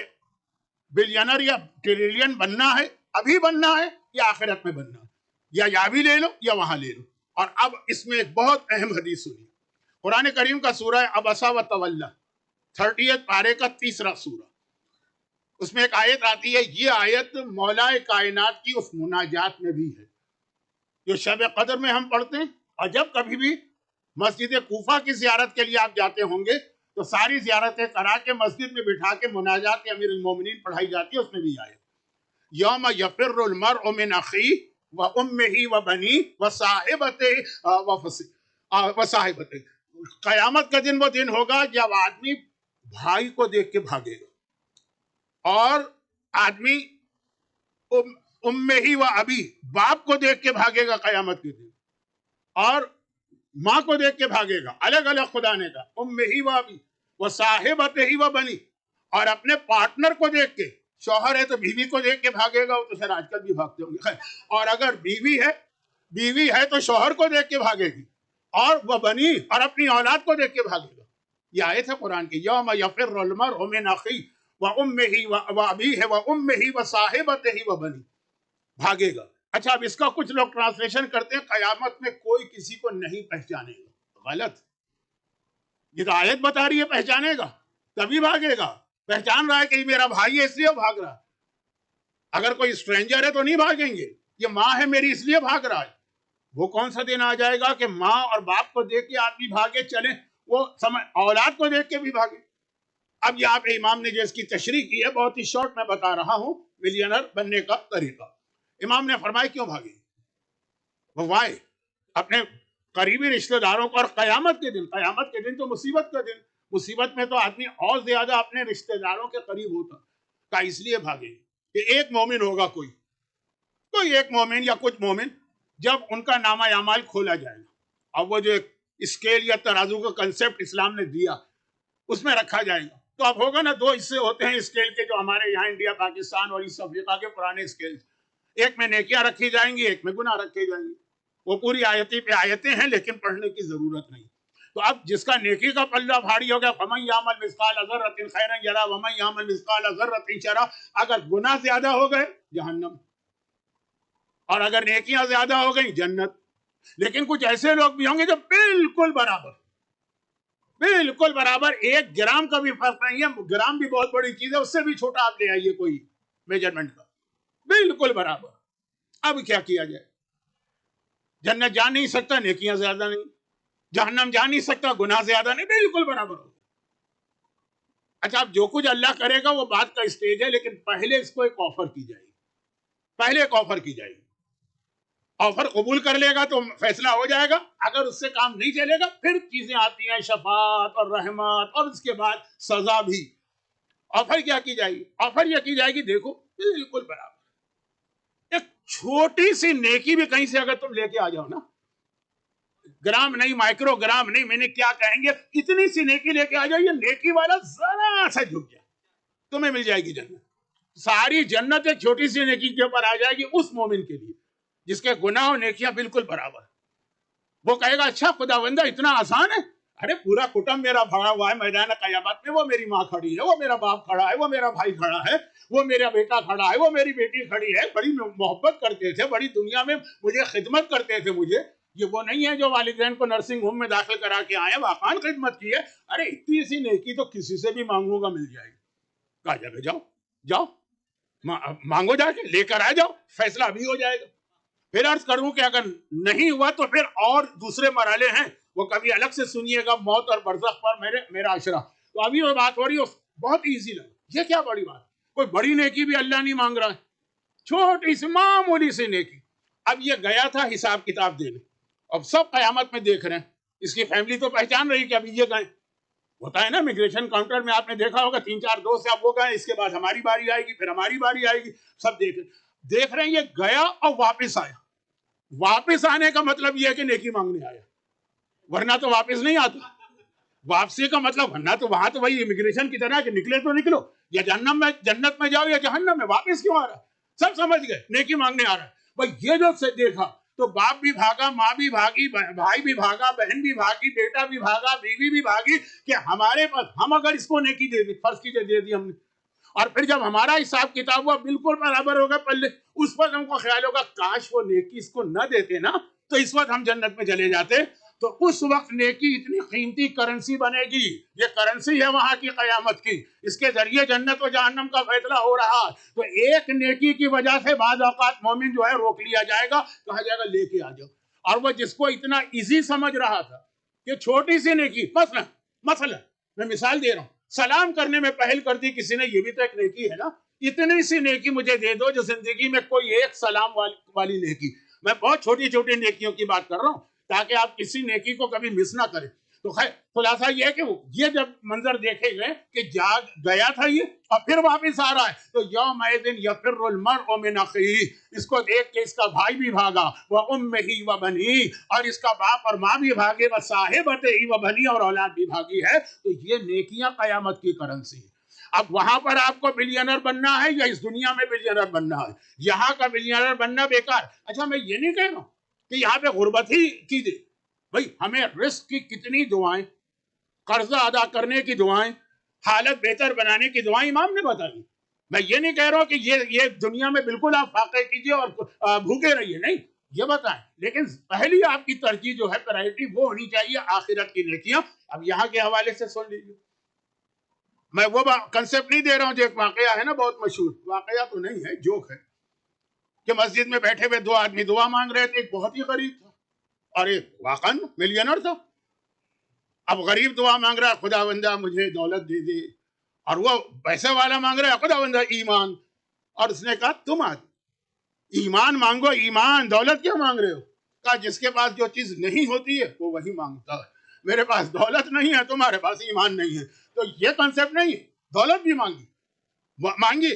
بلینر یا ٹریلین بننا ہے, ابھی بننا ہے یا آخرت میں بننا ہے, یا بھی لے لو یا وہاں لے لو. اور اب اس میں ایک بہت اہم حدیث سنی, قرآن کریم کا سورہ عبسہ و تولی 30 پارے کا 3 سورہ, اس میں ایک آیت آتی ہے, یہ آیت مولا کائنات کی اس مناجات میں بھی ہے جو شب قدر میں ہم پڑھتے ہیں. اور جب کبھی بھی مسجد کوفہ کی زیارت کے لیے آپ جاتے ہوں گے تو ساری زیارتیں کرا کے مسجد میں بٹھا کے مناجات امیر المومنین پڑھائی جاتی ہے, اس میں بھی آیت یوم یفر المرء من اخیہ وامہ وبنیہ وصاحبتہ, قیامت کا دن وہ دن ہوگا جب آدمی بھائی کو دیکھ کے بھاگے گا, اور آدمی امہ و ابی باپ کو دیکھ کے بھاگے گا قیامت کے دن, اور ماں کو دیکھ کے بھاگے گا, الگ الگ خدا نے کہا امہ و ابی وصاحبتہ وبنیہ, اور اپنے پارٹنر کو دیکھ کے, شوہر ہے تو بیوی کو دیکھ کے بھاگے گا, وہ تو شاید آج کل بھی بھاگتے ہوں گے, اور اگر بیوی ہے تو شوہر کو دیکھ کے بھاگے گی, اور وہ بنی اور اپنی اولاد کو دیکھ کے بھاگے گا. یہ آیت ہے قرآن کی, یوم یفر المرء من اخیہ وامہ وابیہ وامہ وصاحبتہ وبنیہ, بھاگے گا. اچھا اب اس کا کچھ لوگ ٹرانسلیشن کرتے ہیں قیامت میں کوئی کسی کو نہیں پہچانے گا. غلط, یہ تو آیت بتا رہی ہے پہچانے گا تبھی بھاگے گا. پہچان رہا ہے کہ یہ میرا بھائی ہے اس لیے بھاگ رہا ہے, اگر کوئی اسٹرینجر ہے تو نہیں بھاگیں گے, یہ ماں ہے میری اس لیے بھاگ رہا ہے. وہ کون سا دن آ جائے گا کہ ماں اور باپ کو دیکھ کے آدمی بھاگے, چلے وہ اولاد کو دیکھ کے بھی بھاگے. اب یہاں پہ امام نے جو اس کی تشریح کی ہے بہت ہی شارٹ میں بتا رہا ہوں, ملینر بننے کا طریقہ. امام نے فرمایا کیوں بھاگے, وہ وائے, اپنے قریبی رشتہ داروں کو, اور قیامت کے دن تو مصیبت کا دن, مصیبت میں تو آدمی اور زیادہ اپنے رشتہ داروں کے قریب ہوتا, کا اس لیے بھاگے کہ ایک مومن ہوگا, کوئی ایک مومن یا کچھ مومن, جب ان کا نامہ اعمال کھولا جائے گا, اور وہ جو ایک اسکیل یا ترازو کا کنسپٹ اسلام نے دیا اس میں رکھا جائے گا, تو اب ہوگا نا, 2 حصے ہوتے ہیں اسکیل کے جو ہمارے یہاں انڈیا پاکستان اور ایسٹ افریقہ کے پرانے اسکیل, ایک میں نیکیاں رکھی جائیں گی, ایک میں گناہ رکھے جائیں گے. وہ پوری آیتیں پہ آیتیں ہیں لیکن پڑھنے کی ضرورت نہیں. تو اب جس کا نیکی کا پلہ بھاری ہو گیا, فمن یعمل مثقال ذرۃ خیرا یرا ومن یعمل مثقال ذرۃ شرا, اگر گناہ زیادہ ہو گئے جہنم, اور اگر نیکیاں زیادہ ہو گئی جنت. لیکن کچھ ایسے لوگ بھی ہوں گے جو بالکل برابر 1 گرام کا بھی فرق نہیں ہے, گرام بھی بہت بڑی چیز ہے, اس سے بھی چھوٹا آپ لے آئیے کوئی میجرمنٹ کا, بالکل برابر. اب کیا کیا جائے, جنت جا نہیں سکتا, نیکیاں زیادہ نہیں, جہنم جا نہیں سکتا, گناہ زیادہ نہیں, بالکل برابر ہو. اچھا اب جو کچھ اللہ کرے گا وہ بات کا اسٹیج ہے, لیکن پہلے اس کو ایک آفر کی جائے گی, آفر قبول کر لے گا تو فیصلہ ہو جائے گا, اگر اس سے کام نہیں چلے گا پھر چیزیں آتی ہیں, شفاعت اور رحمت, اور اس کے بعد سزا بھی. آفر کیا کی جائے گی, آفر یہ کی جائے گی, دیکھو بالکل برابر, ایک چھوٹی سی نیکی بھی کہیں سے اگر تم لے کے آ جاؤ نا, گرام نہیں, مائکرو گرام نہیں, میں نے کیا کہیں گے, اتنی سی نیکی لے کے آ جاؤ, یہ نیکی والا ذرا سا جھک جائے, تمہیں مل جائے گی جنت. ساری جنت ایک چھوٹی سی نیکی کے اوپر آ جائے گی اس مومن کے لیے جس کے گناہ اور نیکیاں بالکل برابر. وہ کہے گا اچھا خدا بندہ اتنا آسان ہے, ارے پورا کٹم میرا بھرا ہوا ہے میدان قیامت میں, وہ میری ماں کھڑی ہے, وہ میرا باپ کھڑا ہے, وہ میرا بھائی کھڑا ہے, وہ میرا بیٹا کھڑا ہے, وہ میری بیٹی کھڑی ہے, بڑی محبت کرتے تھے, بڑی دنیا میں مجھے خدمت کرتے تھے. مجھے یہ وہ نہیں ہے جو والدین کو نرسنگ ہوم میں داخل کرا کے آئے, واقعاً خدمت کی ہے. ارے اتنی سی نیکی تو کسی سے بھی مانگوں گا مل جائے گی. کہا جائے گا جاؤ مانگو, جا کے لے کر آ جاؤ, فیصلہ ابھی ہو جائے گا. پھر عرض کروں کہ اگر نہیں ہوا تو پھر اور دوسرے مرحلے ہیں، وہ کبھی الگ سے سنیے گا، موت اور برزخ پر میرا اشرا. تو ابھی وہ بات ہو رہی ہے بہت ایزی لگا، یہ کیا بڑی بات، کوئی بڑی نیکی بھی اللہ نہیں مانگ رہا ہے، چھوٹی سی معمولی سی نیکی. اب یہ گیا تھا حساب کتاب دینے، اب سب قیامت میں دیکھ رہے ہیں، اس کی فیملی تو پہچان رہی کہ ابھی یہ گئے. ہوتا ہے نا امیگریشن کاؤنٹر میں، آپ نے دیکھا ہوگا 3-4 دوست اب وہ گئے، اس کے بعد ہماری باری آئے گی، پھر ہماری باری آئے گی، سب دیکھ رہے ہیں. یہ گیا اور واپس آیا. واپس آنے کا مطلب یہ ہے کہ نیکی مانگنے آیا، ورنہ تو واپس نہیں آتا. واپسی کا مطلب ورنہ تو وہاں تو وہی امیگریشن کی طرح کہ نکلے تو نکلو، یا جنت میں جاؤ یا جہنم میں، واپس کیوں آ رہا ہے؟ سب سمجھ گئے نیکی مانگنے آ رہا ہے. بھائی یہ جو سے دیکھا تو باپ بھی بھاگا، ماں بھی بھاگی، بھائی بھی بھاگا، بہن بھی بھاگی، بیٹا بھی بھاگا، بیوی بھی بھاگی، کہ ہمارے پاس ہم اگر اس کو نیکی دے دی، فرض کیجئے دے دی ہم نے، اور پھر جب ہمارا حساب کتاب ہوا بالکل برابر ہوگا پلے، اس وقت ہم کو خیال ہوگا کاش وہ نیکی اس کو نہ دیتے نا تو اس وقت ہم جنت میں چلے جاتے. تو اس وقت نیکی اتنی قیمتی کرنسی بنے گی، یہ کرنسی ہے وہاں کی قیامت کی، اس کے ذریعے جنت و جہنم کا فیصلہ ہو رہا. تو ایک نیکی کی وجہ سے بعض اوقات مومن جو ہے روک لیا جائے گا، کہا جائے گا لے کے آ جاؤ. اور وہ جس کو اتنا ایزی سمجھ رہا تھا کہ چھوٹی سی نیکی، مثلا میں مثال دے رہا ہوں، سلام کرنے میں پہل کر دی کسی نے، یہ بھی تو ایک نیکی ہے نا. اتنی سی نیکی مجھے دے دو جو زندگی میں کوئی ایک سلام والی نیکی. میں بہت چھوٹی چھوٹی نیکیوں کی بات کر رہا ہوں تاکہ آپ کسی نیکی کو کبھی مس نہ کریں. تو خیر خلاصہ یہ ہے کہ یہ جب منظر دیکھے گئے کہ گیا تھا یہ اور پھر واپس آ رہا ہے، تو یومئذ یفر المرء من اخیہ، اس کو دیکھ کے اس کا بھائی بھی بھاگا، وامہ وبنیہ، اور اس کا باپ اور ماں بھی بھاگے، وصاحبتہ وبنیہ، اور اولاد بھی بھاگی ہے. تو یہ نیکیاں قیامت کی کرنسی ہے. اب وہاں پر آپ کو بلینر بننا ہے یا اس دنیا میں بلینر بننا ہے؟ یہاں کا بلینر بننا بیکار. اچھا میں یہ نہیں کہہ رہا ہوں کہ یہاں پہ غربت ہی کیجیے، بھائی ہمیں رزق کی کتنی دعائیں، قرضہ ادا کرنے کی دعائیں، حالت بہتر بنانے کی دعائیں امام نے بتائی. میں یہ نہیں کہہ رہا ہوں کہ یہ دنیا میں بالکل آپ فاقے کیجیے اور بھوکے رہیے، نہیں، یہ بتائیں. لیکن پہلی آپ کی ترجیح جو ہے پرائرٹی وہ ہونی چاہیے آخرت کی نیکیاں. اب یہاں کے حوالے سے سن لیجیے، میں وہ کنسپٹ نہیں دے رہا ہوں جو ایک واقعہ ہے نا بہت مشہور، واقعہ تو نہیں ہے، جوک ہے، کہ مسجد میں بیٹھے ہوئے 2 آدمی دعا مانگ رہے تھے، ایک بہت ہی غریب تھا اور ایک واقعاً ملینر تھا. اب غریب دعا مانگ رہا ہے خدا بندہ مجھے دولت دے دے، اور وہ پیسے والا مانگ رہا ہے خدا بندہ ایمان. اور اس نے کہا تم ایمان مانگو، ایمان، دولت کیا مانگ رہے ہو؟ کہا جس کے پاس جو چیز نہیں ہوتی ہے وہ وہی مانگتا ہے. میرے پاس دولت نہیں ہے، تمہارے پاس ایمان نہیں ہے. تو یہ کنسپٹ نہیں ہے، دولت بھی مانگی.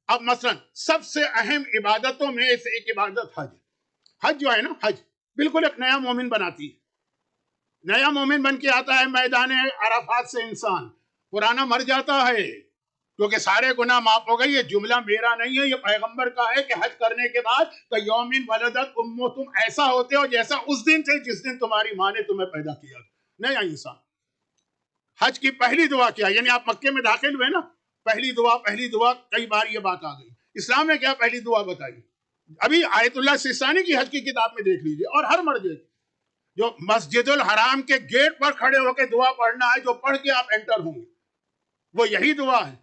اب مثلا سب سے اہم عبادتوں میں سے ایک عبادت حج جو ہے نا، حج بالکل ایک نیا مومن بناتی ہے. نیا مومن بن کے آتا ہے میدان عرفات سے انسان، پرانا مر جاتا ہے کیونکہ سارے گناہ معاف ہو گئے. یہ جملہ میرا نہیں ہے، یہ پیغمبر کا ہے کہ حج کرنے کے بعد کہ یومن ولدت امو، تم ایسا ہوتے ہو جیسا اس دن سے جس دن تمہاری ماں نے تمہیں پیدا کیا، نیا انسان. حج کی پہلی دعا کیا، یعنی آپ مکے میں داخل ہوئے نا، پہلی دعا، کئی بار یہ بات آ گئی. اسلام نے کیا پہلی دعا بتائی؟ ابھی آیت اللہ سستانی کی حج کی کتاب میں دیکھ لیجئے، اور ہر مرد جو مسجد الحرام کے گیٹ پر کھڑے ہو کے دعا پڑھنا ہے، جو پڑھ کے آپ انٹر ہوں گے، وہ یہی دعا ہے.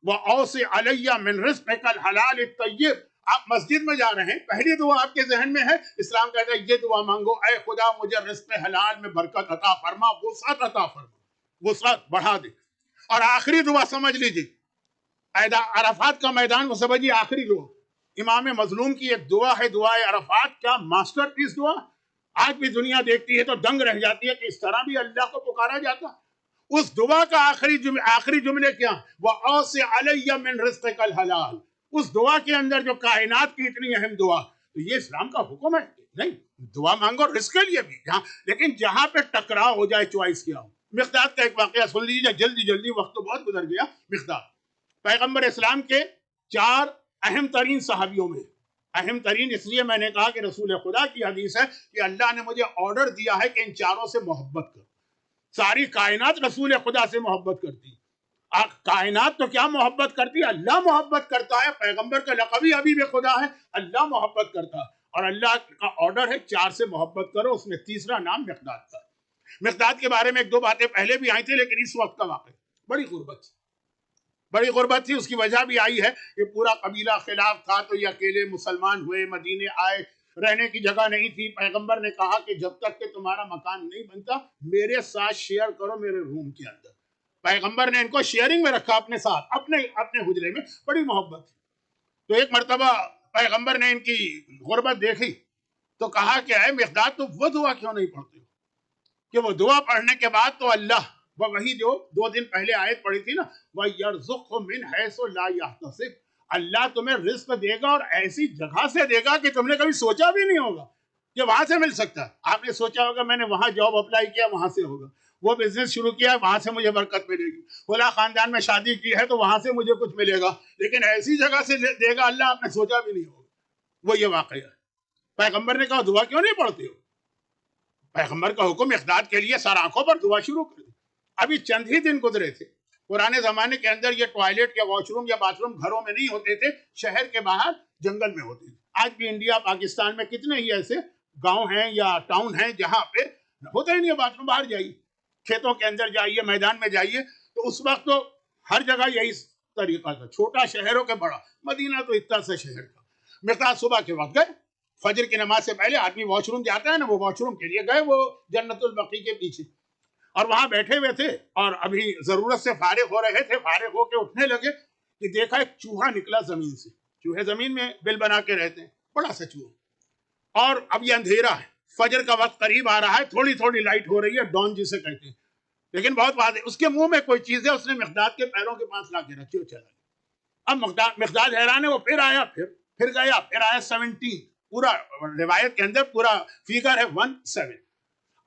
وَأَوْصِ عَلَيَّ مِنْ رِزْقِكَ الْحَلَالِ الطَّيِّبِ. آپ مسجد میں جا رہے ہیں، پہلی دعا آپ کے ذہن میں ہے، اسلام کہتا ہے یہ دعا مانگو، اے خدا مجھے رزق حلال میں برکت عطا فرما، وسعت عطا فرما، وسعت بڑھا دے. اور آخری دعا سمجھ لیجیے، عرفات کا میدان وہ سمجھیے آخری دعا، امام مظلوم کی ایک دعا ہے، دعائے عرفات. کیا ماسٹر پیس دعا، آج بھی دنیا دیکھتی ہے تو دنگ رہ جاتی ہے کہ اس طرح بھی اللہ کو پکارا جاتا. اس دعا کا آخری جملے کیا؟ وَأَوْصِ عَلَيَّ مِنْ رِزْقِكَ الْحَلَالِ. اس دعا کے اندر جو کائنات کی اتنی اہم دعا، تو یہ اسلام کا حکم ہے. نہیں، دعا مانگو رزق کے لیے بھی، لیکن جہاں پہ ٹکراؤ ہو جائے چوائس کیا ہو. مقداد کا ایک واقعہ سن لیجیے، جلدی وقت تو بہت گزر گیا. مقداد پیغمبر اسلام کے 4 اہم ترین صحابیوں میں، اہم ترین اس لیے میں نے کہا کہ رسول خدا کی حدیث ہے کہ اللہ نے مجھے آرڈر دیا ہے کہ ان 4 سے محبت کر. ساری کائنات رسول خدا سے محبت کرتی، کائنات تو کیا محبت کرتی، اللہ محبت کرتا ہے. پیغمبر کا لقب ہی حبیب خدا ہے، اللہ محبت کرتا ہے، اور اللہ کا آرڈر ہے 4 سے محبت کرو. اس میں تیسرا نام مقداد کا. مقداد کے بارے میں 1-2 باتیں پہلے بھی آئی تھی، لیکن اس وقت کا واقعہ بڑی غربت تھی. اس کی وجہ بھی آئی ہے کہ پورا قبیلہ خلاف تھا، تو یہ اکیلے مسلمان ہوئے، مدینے آئے. رہنے کی جگہ نہیں تھی. پیغمبر نے کہا کہ جب تک کہ تمہارا مکان نہیں بنتا میرے ساتھ شیئر کرو میرے روم کے اندر. پیغمبر نے ان کو شیئرنگ میں رکھا اپنے ساتھ, اپنے حجرے میں. بڑی محبت تھی. تو ایک مرتبہ پیغمبر نے ان کی غربت دیکھی تو کہا کہ اے مقداد تم وہ دعا کیوں نہیں پڑھتے ہو, کہ وہ دعا پڑھنے کے بعد تو اللہ وہ وہی جو 2 دن پہلے آیت پڑھی تھی نا, وَيَرْزُقْهُ مِنْ حَيْثُ لَا يَحْتَسِبُ, اللہ تمہیں رزق دے گا اور ایسی جگہ سے دے گا کہ تم نے کبھی سوچا بھی نہیں ہوگا کہ وہاں سے مل سکتا ہے. آپ نے سوچا ہوگا میں نے وہاں جاب اپلائی کیا وہاں سے ہوگا, وہ بزنس شروع کیا وہاں سے مجھے برکت ملے گی, فلاں خاندان میں شادی کی ہے تو وہاں سے مجھے کچھ ملے گا, لیکن ایسی جگہ سے دے گا اللہ آپ نے سوچا بھی نہیں ہوگا. وہ یہ واقعہ ہے. پیغمبر نے کہا دعا کیوں نہیں پڑھتے ہو؟ پیغمبر کا حکم اقداد کے لیے سر آنکھوں پر دعا شروع کر دی. ابھی چند ہی دن گزرے تھے. پرانے زمانے کے اندر یہ ٹوائلٹ یا واش روم یا باتھ روم گھروں میں نہیں ہوتے تھے, شہر کے باہر جنگل میں ہوتے تھے. آج بھی انڈیا پاکستان میں کتنے ہی ایسے گاؤں ہیں یا ٹاؤن ہیں جہاں پہ ہوتا ہی نہیں ہے باتھ روم. باہر جائیے, کھیتوں کے اندر جائیے, میدان میں جائیے, تو اس وقت تو ہر جگہ یہی طریقہ تھا, چھوٹا شہروں کے بڑا. مدینہ تو اتنا سا شہر تھا. مقداد صبح کے وقت گئے, فجر کی نماز سے پہلے آدمی واش روم جاتا ہے نا, وہ واش روم کے لیے گئے, وہ جنت البقیع کے پیچھے, اور وہاں بیٹھے ہوئے تھے اور ابھی ضرورت سے فارغ ہو رہے تھے. فارغ ہو کے اٹھنے لگے کہ دیکھا ایک چوہا نکلا زمین سے. چوہے زمین میں بل بنا کے رہتے ہیں, بڑا سا چوہا. اور اب یہ اندھیرا ہے, فجر کا وقت قریب آ رہا ہے, تھوڑی تھوڑی لائٹ ہو رہی ہے, ڈان جسے کہتے ہیں, لیکن بہت واضح. اس کے منہ میں کوئی چیز ہے, اس نے مقداد کے پیروں کے پاس لا کے رکھی اور چلا گیا. اب مقداد حیران ہے, وہ پھر آیا, پھر گیا, پھر آیا 17. پورا روایت کے اندر پورا فیگر ہے 17.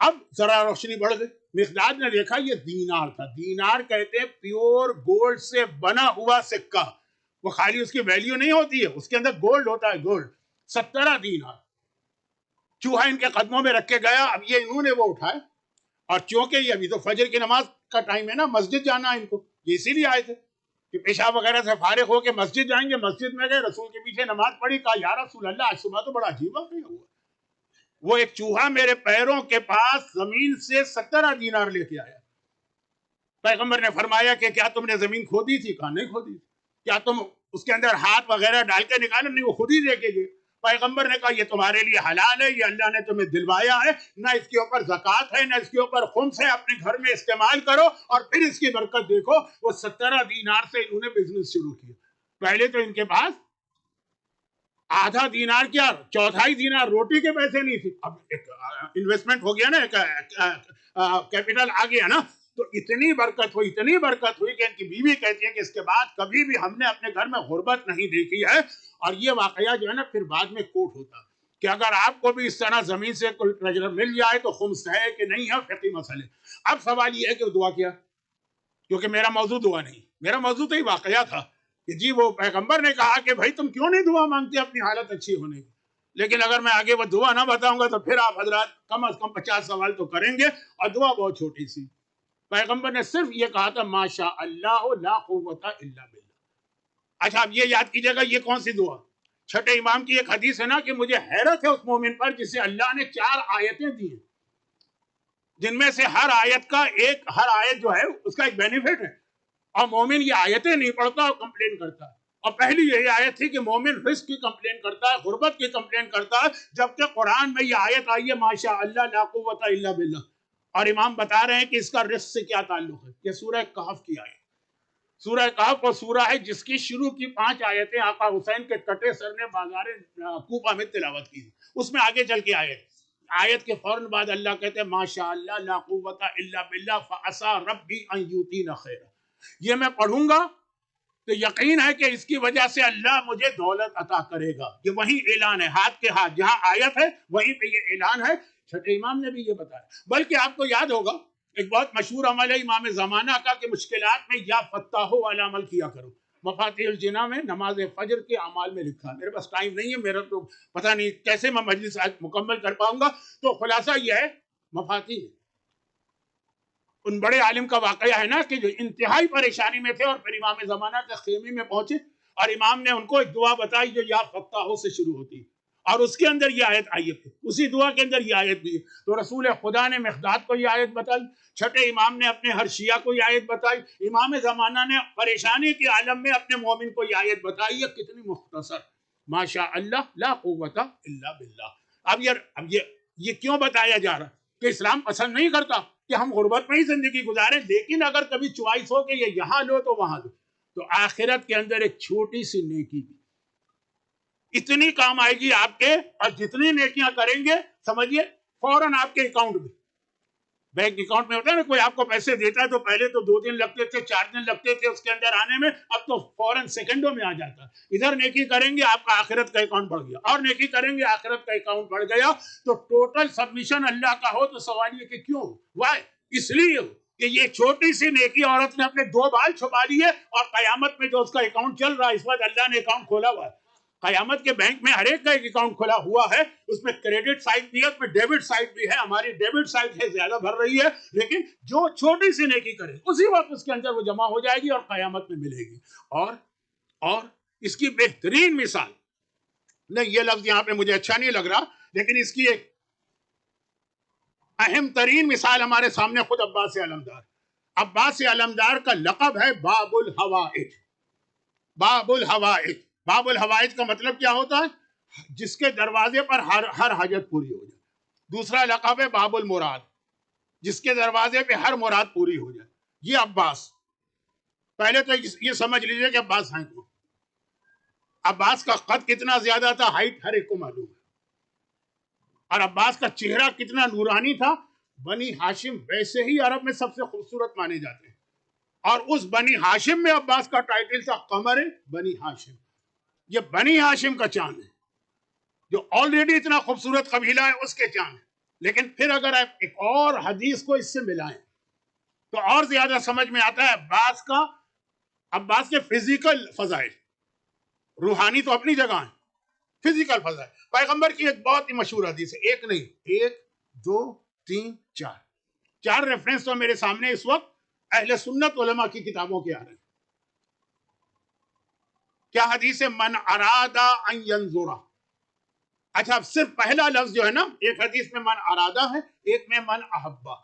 اب ذرا روشنی بڑھ گئی. مقداد نے دیکھا یہ دینار تھا. دینار کہتے ہیں پیور گولڈ سے بنا ہوا سکہ. وہ خالی اس کی ویلیو نہیں ہوتی ہے, اس کے اندر گولڈ ہوتا ہے, گولڈ. 17 دینار. چوہا ان کے قدموں میں رکھ کے گیا. اب یہ انہوں نے وہ اٹھائے, اور چونکہ یہ ابھی تو فجر کی نماز کا ٹائم ہے نا, مسجد جانا ہے ان کو, یہ اسی لیے آئے تھے کہ پیشاب وغیرہ سے فارغ ہو کے مسجد جائیں گے. مسجد میں گئے, رسول کے پیچھے نماز پڑھی, کہا یا رسول اللہ آج صبح تو بڑا عجیب واقعہ ہوا. وہ ایک چوہا میرے پیروں کے پاس زمین سے 17 دینار لے کے آیا. پیغمبر نے فرمایا کہ کیا تم نے زمین کھودی تھی؟ کہا نہیں کھودی. کیا تم اس کے اندر ہاتھ وغیرہ ڈال کے نکالے؟ نہیں, وہ خود ہی دے کے گئے. پیغمبر نے کہا یہ تمہارے لیے حلال ہے, یہ اللہ نے تمہیں دلوایا ہے, نہ اس کے اوپر زکوٰۃ ہے نہ اس کے اوپر خمس ہے, اپنے گھر میں استعمال کرو اور پھر اس کی برکت دیکھو. وہ 17 دینار سے انہوں نے بزنس شروع کیا. پہلے تو ان کے پاس آدھا دینار کیا, چوتھائی دینار روٹی کے پیسے نہیں تھے. اب ایک انویسٹمنٹ ہو گیا نا, کیپٹل آ گیا نا, تو اتنی برکت ہوئی کہ ان کی بیوی کہتی ہے کہ اس کے بعد کبھی بھی ہم نے اپنے گھر میں غربت نہیں دیکھی ہے. اور یہ واقعہ جو ہے نا پھر بعد میں کوٹ ہوتا کہ اگر آپ کو بھی اس طرح زمین سے کوئی ٹریجر مل جائے تو خمس ہے کہ نہیں ہے, فقہی مسئلے. اب سوال یہ ہے کہ دعا کیا, کیونکہ میرا موضوع دعا نہیں, میرا موضوع تو یہ واقعہ تھا کہ جی وہ پیغمبر نے کہا کہ بھائی تم کیوں نہیں دعا مانگتے اپنی حالت اچھی ہونے کی. لیکن اگر میں آگے وہ دعا نہ بتاؤں گا تو پھر آپ حضرات کم از کم 50 سوال تو کریں گے, اور دعا بہت چھوٹی سی. پیغمبر نے صرف یہ کہا تھا ماشاء اللہ لا قوت الا باللہ. اچھا اب یہ یاد کیجیے گا یہ کون سی دعا. چھٹے امام کی ایک حدیث ہے نا کہ مجھے حیرت ہے اس مومن پر جسے اللہ نے 4 آیتیں دی ہیں, جن میں سے ہر آیت جو ہے اس کا ایک بینیفٹ ہے, اور مومن یہ آیتیں نہیں پڑھتا اور کمپلین کرتا ہے. اور پہلی یہی آیت تھی کہ مومن رزق کی کمپلین کرتا ہے, غربت کی کمپلین کرتا ہے, جبکہ قرآن میں یہ آیت آئی ہے ماشاء اللہ لا قوت الا باللہ. اور امام بتا رہے ہیں کہ اس کا رزق سے کیا تعلق ہے. یہ سورہ کہف کی آیت. سورہ کہف وہ سورہ ہے جس کی شروع کی 5 آیتیں آقا حسین کے کٹے سر نے بازار کوفہ میں تلاوت کی. اس میں آگے چل کے آیت کے فوراً بعد اللہ کہتے ہیں ماشاء اللہ لا قوت الا باللہ فعسى ربی ان یؤتینا خیرا. یہ میں پڑھوں گا تو یقین ہے کہ اس کی وجہ سے اللہ مجھے دولت عطا کرے گا. یہ وہی اعلان ہے, ہاتھ کے ہاتھ جہاں آیت ہے وہیں پہ یہ اعلان ہے. چھٹے امام نے بھی یہ بتایا. بلکہ آپ کو یاد ہوگا ایک بہت مشہور عمل ہے امام زمانہ کا کہ مشکلات میں یا فتاحو والا عمل کیا کرو. مفاتیح الجناح میں نماز فجر کے اعمال میں لکھا. میرے پاس ٹائم نہیں ہے, میرا تو پتہ نہیں کیسے میں مجلس آج مکمل کر پاؤں گا. تو خلاصہ یہ ہے مفاتیح ان بڑے عالم کا واقعہ ہے نا کہ جو انتہائی پریشانی میں تھے اور پھر امام زمانہ کے خیمے میں پہنچے اور امام نے ان کو ایک دعا بتائی جو یا فتاحو سے شروع ہوتی, اور اس کے اندر یہ آیت آئی ہے. اسی دعا کے اندر یہ آیت بھی ہے. تو رسول خدا نے مقداد کو یہ آیت بتائی, چھٹے امام نے اپنے ہر شیعہ کو یہ آیت بتائی, امام زمانہ نے پریشانی کے عالم میں اپنے مومن کو یہ آیت بتائی ہے. کتنی مختصر, ماشاء اللہ لا قوت الا باللہ. اب یہ کیوں بتایا جا رہا کہ اسلام پسند نہیں کرتا کہ ہم غربت میں ہی زندگی گزاریں، لیکن اگر کبھی چوائس ہو کہ یہ یہاں لو تو وہاں لو، تو آخرت کے اندر ایک چھوٹی سی نیکی بھی اتنی کام آئے گی آپ کے، اور جتنی نیکیاں کریں گے سمجھیے فوراً آپ کے اکاؤنٹ میں، بینک اکاؤنٹ میں ہوتا ہے نا، کوئی آپ کو پیسے دیتا ہے تو پہلے تو 2 دن لگتے تھے، 4 دن لگتے تھے اس کے اندر آنے میں، اب تو فوراً سیکنڈوں میں آ جاتا ہے۔ ادھر نیکی کریں گے آپ کا آخرت کا اکاؤنٹ بڑھ گیا، اور نیکی کریں گے آخرت کا اکاؤنٹ بڑھ گیا، تو ٹوٹل سبمیشن اللہ کا ہو تو سوال یہ کہ کیوں؟ وائی؟ اس لیے کہ یہ چھوٹی سی نیکی عورت نے اپنے 2 بال چھپا لیے، اور قیامت میں جو اس کا اکاؤنٹ چل رہا ہے اس وقت اللہ نے اکاؤنٹ کھولا ہوا ہے، قیامت کے بینک میں ہر ایک کا ایک اکاؤنٹ کھلا ہوا ہے، اس میں کریڈٹ سائڈ بھی ہے، اس میں ڈیبٹ سائڈ بھی ہے، ہماری ڈیبٹ سائڈ ہے زیادہ بھر رہی ہے، لیکن جو چھوٹی سی نیکی کرے اسی وقت اس کے اندر وہ جمع ہو جائے گی اور قیامت میں ملے گی۔ اور اس کی بہترین مثال، نہیں یہ لفظ یہاں پہ مجھے اچھا نہیں لگ رہا، لیکن اس کی ایک اہم ترین مثال ہمارے سامنے خود عباس علمدار۔ عباس علمدار کا لقب ہے باب الحوائج۔ باب الحوائج، باب الحوائج کا مطلب کیا ہوتا ہے؟ جس کے دروازے پر ہر حاجت پوری ہو جائے۔ دوسرا لقب ہے باب المراد، جس کے دروازے پہ ہر مراد پوری ہو جائے۔ یہ عباس، پہلے تو یہ سمجھ لیجئے کہ عباس ہیں کون۔ عباس کا قد کتنا زیادہ تھا، ہائٹ ہر ایک کو معلوم ہے، اور عباس کا چہرہ کتنا نورانی تھا۔ بنی ہاشم ویسے ہی عرب میں سب سے خوبصورت مانے جاتے ہیں، اور اس بنی ہاشم میں عباس کا ٹائٹل تھا قمر بنی ہاشم۔ یہ بنی ہاشم کا چاند ہے، جو آلریڈی اتنا خوبصورت قبیلہ ہے اس کے چاند ہے۔ لیکن پھر اگر آپ ایک اور حدیث کو اس سے ملائیں تو اور زیادہ سمجھ میں آتا ہے عباس کے فزیکل فضائل، روحانی تو اپنی جگہ ہیں، فزیکل فضائل۔ پیغمبر کی ایک بہت ہی مشہور حدیث ہے، ایک نہیں، 1 2 3 4 ریفرنس تو میرے سامنے اس وقت اہل سنت علماء کی کتابوں کے آ رہے ہیں۔ کیا حدیث ہے؟ من ارادہ ان ینظرہ۔ اچھا، صرف پہلا لفظ جو ہے نا، ایک حدیث میں من ارادہ ہے، ایک میں من احبہ۔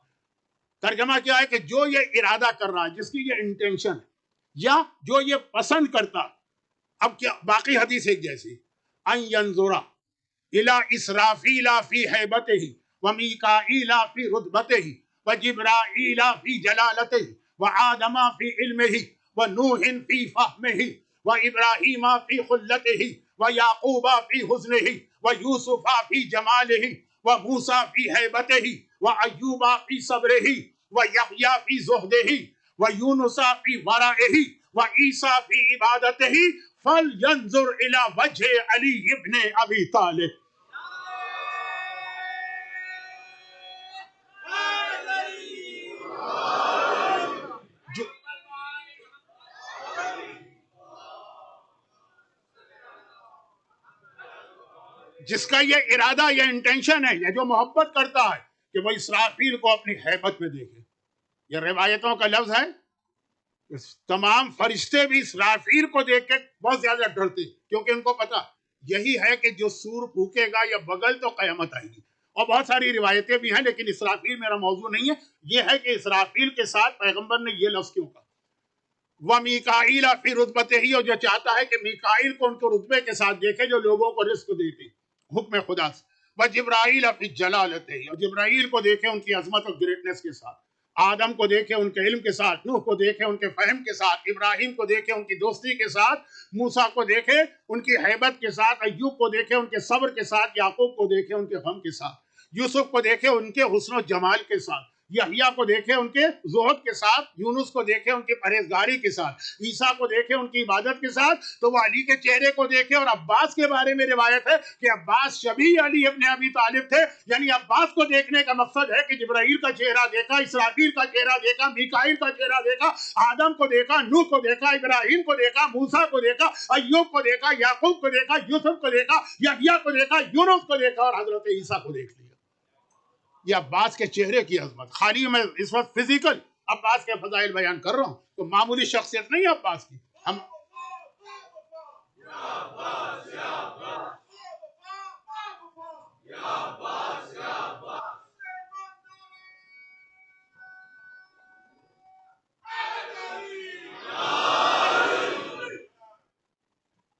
ترجمہ کیا ہے کہ جو یہ ارادہ کر رہا ہے، جس کی یہ انٹینشن ہے، یا جو یہ پسند کرتا۔ اب کیا باقی حدیث ایک جیسی، ان ینظرہ الی اسرافیل فی ہیبتہ ومیکائیل فی رتبتہ وجبرائیل فی جلالتہ وآدم فی علمہ ونوح فی فہمہ وابراہیم فی خلتہ ویعقوب فی حسنہ ویوسف فی جمالہ وموسیٰ فی ہیبتہ وایوب فی صبرہ ویحییٰ فی زہدہ ویونس فی ورعہ وعیسیٰ فی عبادتہ فَلْيَنْظُرْ إِلَى وَجْهِ عَلِيِّ ابْنِ أَبِي طَالِبٍ۔ جس کا یہ ارادہ، یہ انٹینشن ہے، یہ جو محبت کرتا ہے کہ وہ اسرافیل کو اپنی ہیبت میں دیکھے۔ یہ روایتوں کا لفظ ہے، تمام فرشتے بھی اسرافیل کو دیکھ کے بہت زیادہ ڈرتے، کیونکہ ان کو پتا یہی ہے کہ جو سور پھونکے گا یا بغل تو قیامت آئے گی۔ اور بہت ساری روایتیں بھی ہیں، لیکن اسرافیل میرا موضوع نہیں ہے۔ یہ ہے کہ اسرافیل کے ساتھ پیغمبر نے یہ لفظ کیوں کہا۔ ومیکائیل فی رتبتہ، اور جو چاہتا ہے کہ میکائیل کو ان کے رتبے کے ساتھ دیکھے جو لوگوں کو رزق دیتے حکم خدا سے۔ وجبرائیل فی جلالتہ، اور جبرائیل کو دیکھے ان کی عظمت اور گریٹنس کے ساتھ۔ آدم کو دیکھے ان کے علم کے ساتھ، نوح کو دیکھے ان کے فہم کے ساتھ، ابراہیم کو دیکھے ان کی دوستی کے ساتھ، موسیٰ کو دیکھے ان کی ہیبت کے ساتھ، ایوب کو دیکھے ان کے صبر کے ساتھ، یعقوب کو دیکھے ان کے غم کے ساتھ، یوسف کو دیکھے ان کے حسن و جمال کے ساتھ، یحییٰ کو دیکھے ان کے زہد کے ساتھ، یونس کو دیکھے ان کی پرہیزگاری کے ساتھ، عیسیٰ کو دیکھے ان کی عبادت کے ساتھ، تو وہ علی کے چہرے کو دیکھے۔ اور عباس کے بارے میں روایت ہے کہ عباس شبیہ علی ابن ابی طالب تھے، یعنی عباس کو دیکھنے کا مقصد ہے کہ جبرائیل کا چہرہ دیکھا، اسرافیل کا چہرہ دیکھا، میکائیل کا چہرہ دیکھا، آدم کو دیکھا، نوح کو دیکھا، ابراہیم کو دیکھا، موسیٰ کو دیکھا، ایوب کو دیکھا، یعقوب کو دیکھا، یوسف کو دیکھا، یحییٰ کو دیکھا، یونس کو دیکھا، اور حضرت عیسیٰ کو دیکھ لیا۔ یہ عباس کے چہرے کی عظمت۔ خالی میں اس وقت فزیکل عباس کے فضائل بیان کر رہا ہوں، تو معمولی شخصیت نہیں ہے عباس کی۔ ہم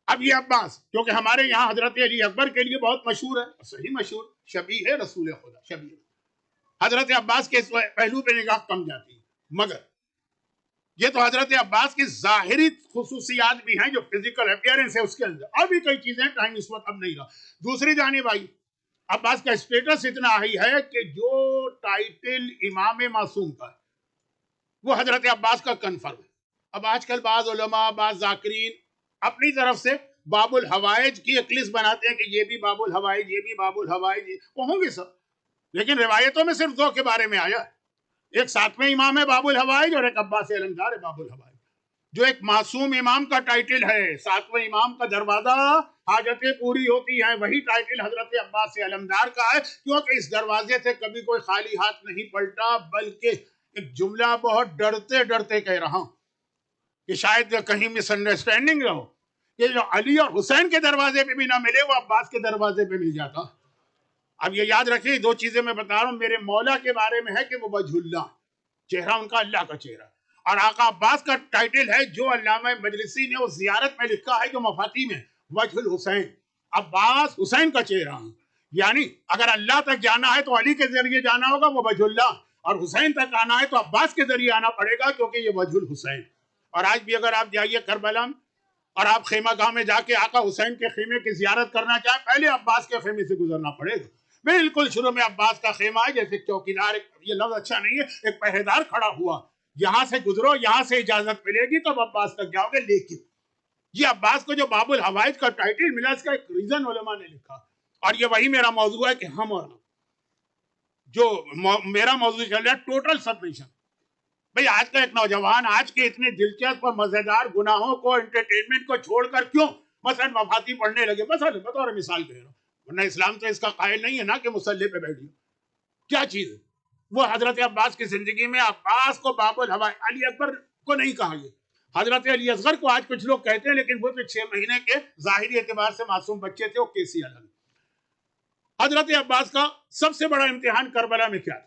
اب اب یہ عباس کیونکہ ہمارے یہاں حضرت علی اکبر کے لیے بہت مشہور ہے، صحیح مشہور، شبیہ ہے رسول خدا، شبیہ حضرت عباس کے پہلو پہ نگاہ کم جاتی ہے، مگر یہ تو حضرت عباس کی ظاہری خصوصیات بھی ہیں جو فزیکل اپیئرنس ہے اس کے اندر، اور بھی کئی چیزیں، ٹائم اس وقت اب نہیں رہا. دوسری جانب آئی، عباس کا اسٹیٹس اتنا ہائی ہے کہ جو ٹائٹل امام معصوم کا ہے وہ حضرت عباس کا کنفرم ہے. اب آج کل بعض علماء، بعض ذاکرین اپنی طرف سے باب الحوائج کی ایک لسٹ بناتے ہیں کہ یہ بھی باب الحوائج، یہ بھی باب الحوائج، وہ ہوں گے سب، لیکن روایتوں میں صرف دو کے بارے میں آیا ہے، ایک ساتویں امام ہے باب الحوائج اور ایک عباس علمدار ہے باب الحوائج. جو ایک معصوم امام کا ٹائٹل ہے، ساتویں امام کا دروازہ حاجتیں پوری ہوتی ہیں، وہی ٹائٹل حضرت عباس علمدار کا ہے، کیونکہ اس دروازے سے کبھی کوئی خالی ہاتھ نہیں پلٹا. بلکہ ایک جملہ بہت ڈرتے ڈرتے کہہ رہا ہوں کہ شاید کہیں مس انڈرسٹینڈنگ رہو، کہ جو علی اور حسین کے دروازے پہ بھی نہ ملے وہ عباس کے دروازے پہ مل جاتا. اب یہ یاد رکھیں، دو چیزیں میں بتا رہا ہوں. میرے مولا کے بارے میں ہے کہ وہ وجہ اللہ، چہرہ ان کا اللہ کا چہرہ، اور آقا عباس کا ٹائٹل ہے جو علامہ مجلسی نے اس زیارت میں لکھا ہے جو مفاتی میں، وجہ الحسین، عباس حسین کا چہرہ ہے. یعنی اگر اللہ تک جانا ہے تو علی کے ذریعے جانا ہوگا، وہ وجہ اللہ، اور حسین تک آنا ہے تو عباس کے ذریعے آنا پڑے گا کیونکہ یہ وجہ الحسین. اور آج بھی اگر آپ جائیے کربلا اور آپ خیمہ گاہ میں جا کے آقا حسین کے خیمے کی زیارت کرنا چاہیں، پہلے عباس کے خیمے سے گزرنا پڑے گا. بالکل شروع میں عباس کا خیمہ ہے، جیسے چوکیدار، یہ لفظ اچھا نہیں ہے، ایک پہرے دار کھڑا ہوا، یہاں سے گزرو، یہاں سے اجازت ملے گی تب عباس تک جاؤ گے. لیکن یہ عباس کو جو باب الحوائج کا ٹائٹل ملا، اس کا ایک ریزن علماء نے لکھا، اور یہ وہی میرا موضوع ہے کہ ہم جو میرا موضوع چل رہا ہے ٹوٹل سبمیشن. بھئی آج کا ایک نوجوان آج کے اتنے دلچسپ اور مزیدار گناہوں کو، انٹرٹینمنٹ کو چھوڑ کر کیوں مثلا مفاتی پڑھنے لگے؟ مثلا بطور مثال کہہ رہا ہوں، ورنہ اسلام تو اس کا قائل نہیں ہے نا کہ مصلی پہ بیٹھیے. کیا چیز ہے وہ؟ حضرت عباس کی زندگی میں عباس کو باب الحوائج، علی اکبر کو نہیں کہا گیا، حضرت علی اصغر کو آج کچھ لوگ کہتے ہیں، لیکن وہ تو 6 مہینے کے ظاہری اعتبار سے معصوم بچے تھے، وہ کیسی الگ. حضرت عباس کا سب سے بڑا امتحان کربلا میں کیا تھا؟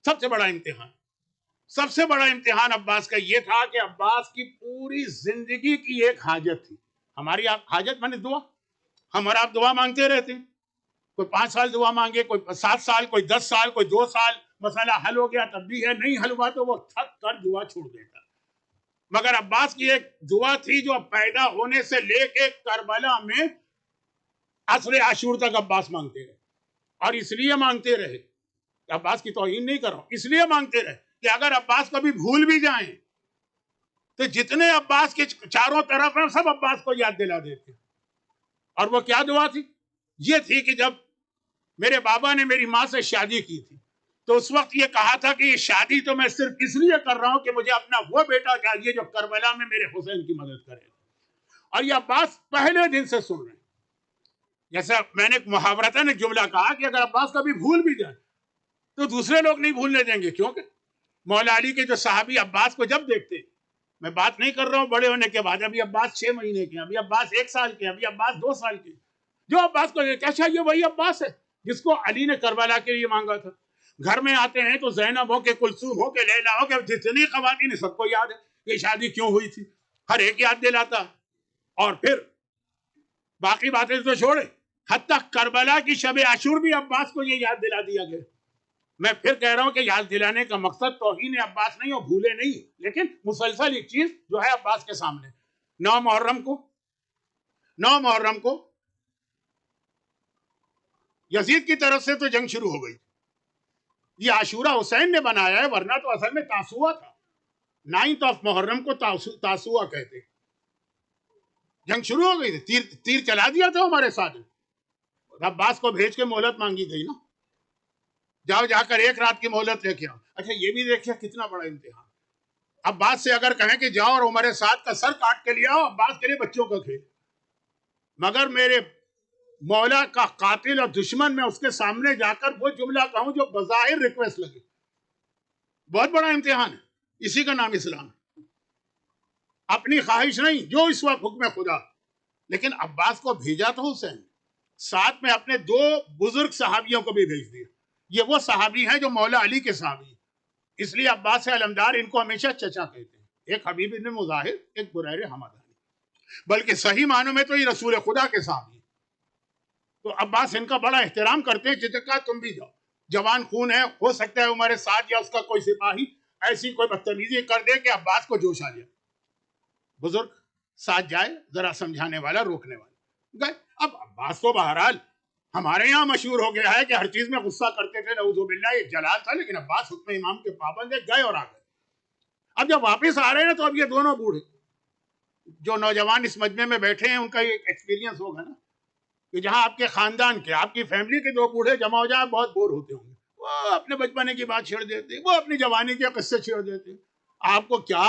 سب سے بڑا امتحان عباس کا یہ تھا کہ عباس کی پوری زندگی کی ایک حاجت تھی. ہماری حاجت مانے دعا، ہم اور آپ دعا مانگتے رہتے ہیں، کوئی 5 سال دعا مانگے، کوئی 7 سال، کوئی 10 سال، کوئی 2 سال، مسئلہ حل ہو گیا تب بھی ہے، نہیں حل ہوا تو وہ تھک کر دعا چھوڑ دیتا. مگر عباس کی ایک دعا تھی جو پیدا ہونے سے لے کے کربلا میں عصر عاشور تک عباس مانگتے رہے. اور اس لیے مانگتے رہے، عباس کی توہین نہیں کر رہا ہوں، اس لیے مانگتے رہے کہ اگر عباس کبھی بھول بھی جائیں تو جتنے عباس کے چاروں طرف ہیں سب عباس کو یاد دلا دیتے. اور وہ کیا دعا تھی؟ یہ تھی کہ جب میرے بابا نے میری ماں سے شادی کی تھی تو اس وقت یہ کہا تھا کہ یہ شادی تو میں صرف اس لیے کر رہا ہوں کہ مجھے اپنا وہ بیٹا چاہیے جو کربلا میں میرے حسین کی مدد کرے. اور یہ عباس پہلے دن سے سن رہے ہیں. جیسا میں نے محاورتاً ایک جملہ کہا کہ اگر عباس کبھی بھول بھی جائے تو دوسرے لوگ نہیں بھولنے دیں گے، کیونکہ مولا علی کے جو صحابی عباس کو جب دیکھتے ہیں، میں بات نہیں کر رہا ہوں بڑے ہونے کے بعد، ابھی عباس 6 مہینے کے، ابھی عباس 1 سال کے، ابھی عباس 2 سال کے، جو عباس کو دیکھتے ہیں اچھا یہ وہی عباس ہے جس کو علی نے کربلا کے لیے مانگا تھا. گھر میں آتے ہیں تو زینب ہو کے، کلثوم ہو کے، لیلا ہو کے، جتنی خواتین سب کو یاد ہے یہ شادی کیوں ہوئی تھی، ہر ایک یاد دلاتا. اور پھر باقی باتیں تو چھوڑے، حتیٰ کربلا کی شب عاشور بھی عباس کو یہ یاد دلا دیا گیا. میں پھر کہہ رہا ہوں کہ یاد دلانے کا مقصد توہین عباس نہیں ہو، بھولے نہیں، لیکن مسلسل ایک چیز جو ہے عباس کے سامنے. 9 محرم کو یزید کی طرف سے تو جنگ شروع ہو گئی. یہ عاشورہ حسین نے بنایا ہے، ورنہ تو اصل میں تاسوعہ تھا. 9 محرم کو تاسوعہ کہتے. جنگ شروع ہو گئی تھی، تیر چلا دیا تھا ہمارے ساتھ. عباس کو بھیج کے مہلت مانگی گئی نا، جاؤ جا کر 1 رات کی مہلت لے کے آؤ. اچھا یہ بھی دیکھیں کتنا بڑا امتحان. عباس سے اگر کہیں کہ جاؤ اور عمر سعد کا سر کاٹ کے لے آؤ، عباس کے لیے بچوں کا کھیل. مگر میرے مولا کا قاتل اور دشمن میں اس کے سامنے جا کر وہ جملہ کہوں جو بظاہر ریکویسٹ لگے، بہت بڑا امتحان ہے. اسی کا نام اسلام ہے. اپنی خواہش نہیں، جو اس وقت حکم خدا. لیکن عباس کو بھیجا تو حسین، ساتھ میں اپنے 2 بزرگ صحابیوں کو بھی بھیج دیا. یہ وہ صحابی ہیں جو مولا علی کے صحابی، اس لیے عباس علمدار ان کو ہمیشہ چچا کہتے ہیں. ایک حبیب بن مظاہر، ایک بریر حمدانی. بلکہ صحیح معنوں میں تو یہ رسول خدا کے صحابی ہیں. تو عباس ان کا بڑا احترام کرتے ہیں. جس نے کہا تم بھی جاؤ, جوان خون ہے, ہو سکتا ہے ہمارے ساتھ یا اس کا کوئی سپاہی ایسی کوئی بدتمیزی کر دے کہ عباس کو جوش آ جائے. بزرگ ساتھ جائے, ذرا سمجھانے والا, روکنے والا گئے. اب عباس تو بہرحال ہمارے یہاں مشہور ہو گیا ہے کہ ہر چیز میں غصہ کرتے تھے, نعوذ باللہ, یہ جلال تھا, لیکن عباس حکم امام کے پابند گئے اور آ گئے. اب جب واپس آ رہے ہیں تو اب یہ دونوں بوڑھے جو نوجوان اس مجمع میں بیٹھے ہیں, ان کا یہ ایکسپیرینس ہوگا نا کہ جہاں آپ کے خاندان کے, آپ کی فیملی کے دو بوڑھے جمع ہو جائے, بہت بور ہوتے ہوں گے. وہ اپنے بچپنے کی بات چھیڑ دیتے, وہ اپنی جوانی کے قصے چھیڑ دیتے. آپ کو کیا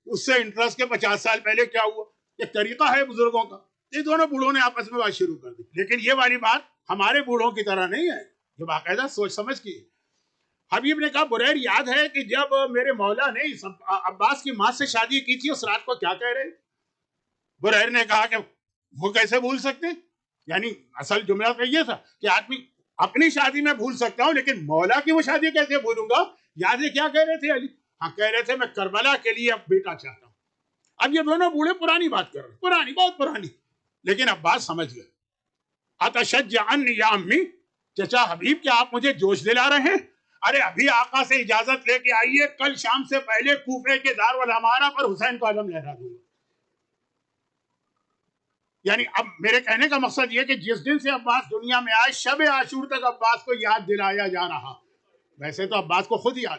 اس سے انٹرسٹ کے 50 سال پہلے کیا ہوا, ایک طریقہ ہے بزرگوں کا. یہ دونوں بوڑھوں نے آپس میں بات شروع کر دی. لیکن یہ والی بات ہمارے بوڑھوں کی طرح نہیں ہے, جو باقاعدہ سوچ سمجھ کی. حبیب نے کہا بریر یاد ہے کہ جب میرے مولا نے عباس کی ماں سے شادی کی تھی اس رات کو کیا کہہ رہے. بریر نے کہا کہ وہ کیسے بھول سکتے, یعنی اصل جملہ تو یہ تھا کہ آدمی اپنی شادی میں بھول سکتا ہوں لیکن مولا کی وہ شادی کیسے بھولوں گا. یاد ہے کیا کہہ رہے تھے علی؟ ہاں کہہ رہے تھے میں کربلا کے لیے اب بیٹا چاہتا ہوں. اب یہ دونوں بوڑھے پرانی بات کر رہے ہیں, پرانی, بہت پرانی, لیکن عباس سمجھ گئے. اتشجعنی یا امی, چچا حبیب کیا آپ مجھے جوش دلا رہے ہیں؟ ارے ابھی آقا سے اجازت لے کے آئیے, کل شام سے پہلے کوفے کے دارالامارہ پر حسین کا علم لہرا دوں گا. یعنی اب میرے کہنے کا مقصد یہ کہ جس دن سے عباس دنیا میں آئے, شب عاشور تک عباس کو یاد دلایا جا رہا. ویسے تو عباس کو خود یاد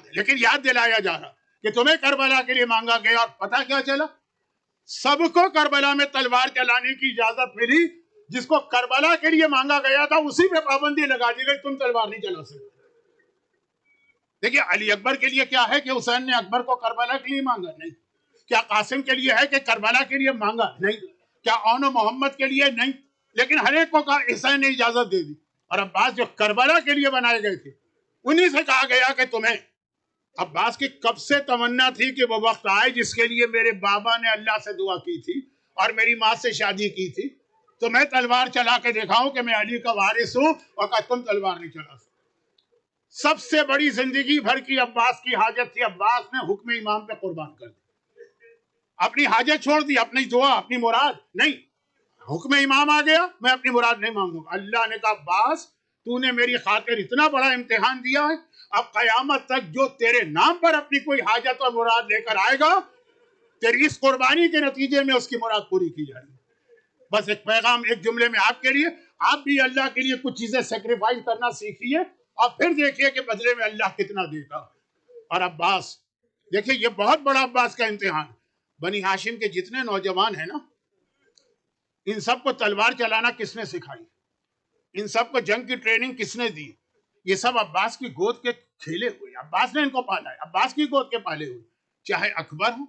ہے, لیکن یاد دلایا جا رہا کہ تمہیں کربلا کے لیے مانگا گیا. اور پتہ کیا چلا, سب کو کربلا میں تلوار چلانے کی اجازت ملی. جس کو کربلا کے لیے مانگا گیا تھا اسی پہ پابندی لگا دی گئی, تم تلوار نہیں چلا سکتے. دیکھیے علی اکبر کے لیے کیا ہے کہ حسین نے اکبر کو کربلا کے لیے مانگا نہیں. کیا قاسم کے لیے ہے کہ کربلا کے لیے مانگا نہیں. کیا اون و محمد کے لیے نہیں. لیکن ہر ایک کو حسین نے اجازت دے دی. اور عباس جو کربلا کے لیے بنائے گئے تھے انہی سے کہا گیا کہ تمہیں, عباس کی کب سے تمنا تھی کہ وہ وقت آئے جس کے لیے میرے بابا نے اللہ سے دعا کی تھی اور میری ماں سے شادی کی تھی, تو میں تلوار چلا کے دکھاؤں کہ میں علی کا وارث ہوں, اور کہ تم تلوار نہیں چلا سکتے. سب سے بڑی زندگی بھر کی عباس کی حاجت تھی, عباس نے حکم امام پہ قربان کر دی. اپنی حاجت چھوڑ دی, اپنی دعا, اپنی مراد نہیں. حکم امام آ گیا, میں اپنی مراد نہیں مانگوں گا. اللہ نے کہا عباس تو نے میری خاطر اتنا بڑا امتحان دیا ہے, اب قیامت تک جو تیرے نام پر اپنی کوئی حاجت اور مراد لے کر آئے گا, تیری اس قربانی کے نتیجے میں اس کی مراد پوری کی جائے گی. بس ایک پیغام ایک جملے میں آپ کے لیے, آپ بھی اللہ کے لیے کچھ چیزیں سیکریفائز کرنا سیکھیے اور پھر دیکھیے کہ بدلے میں اللہ کتنا دے گا. اور عباس دیکھیے, یہ بہت بڑا عباس کا امتحان. بنی ہاشم کے جتنے نوجوان ہیں نا, ان سب کو تلوار چلانا کس نے سکھائی, ان سب کو جنگ کی ٹریننگ کس نے دی؟ یہ سب عباس کی گود کے کھیلے ہوئے, عباس نے ان کو پالا ہے, عباس کی گود کے پالے ہوئے. چاہے اکبر ہو,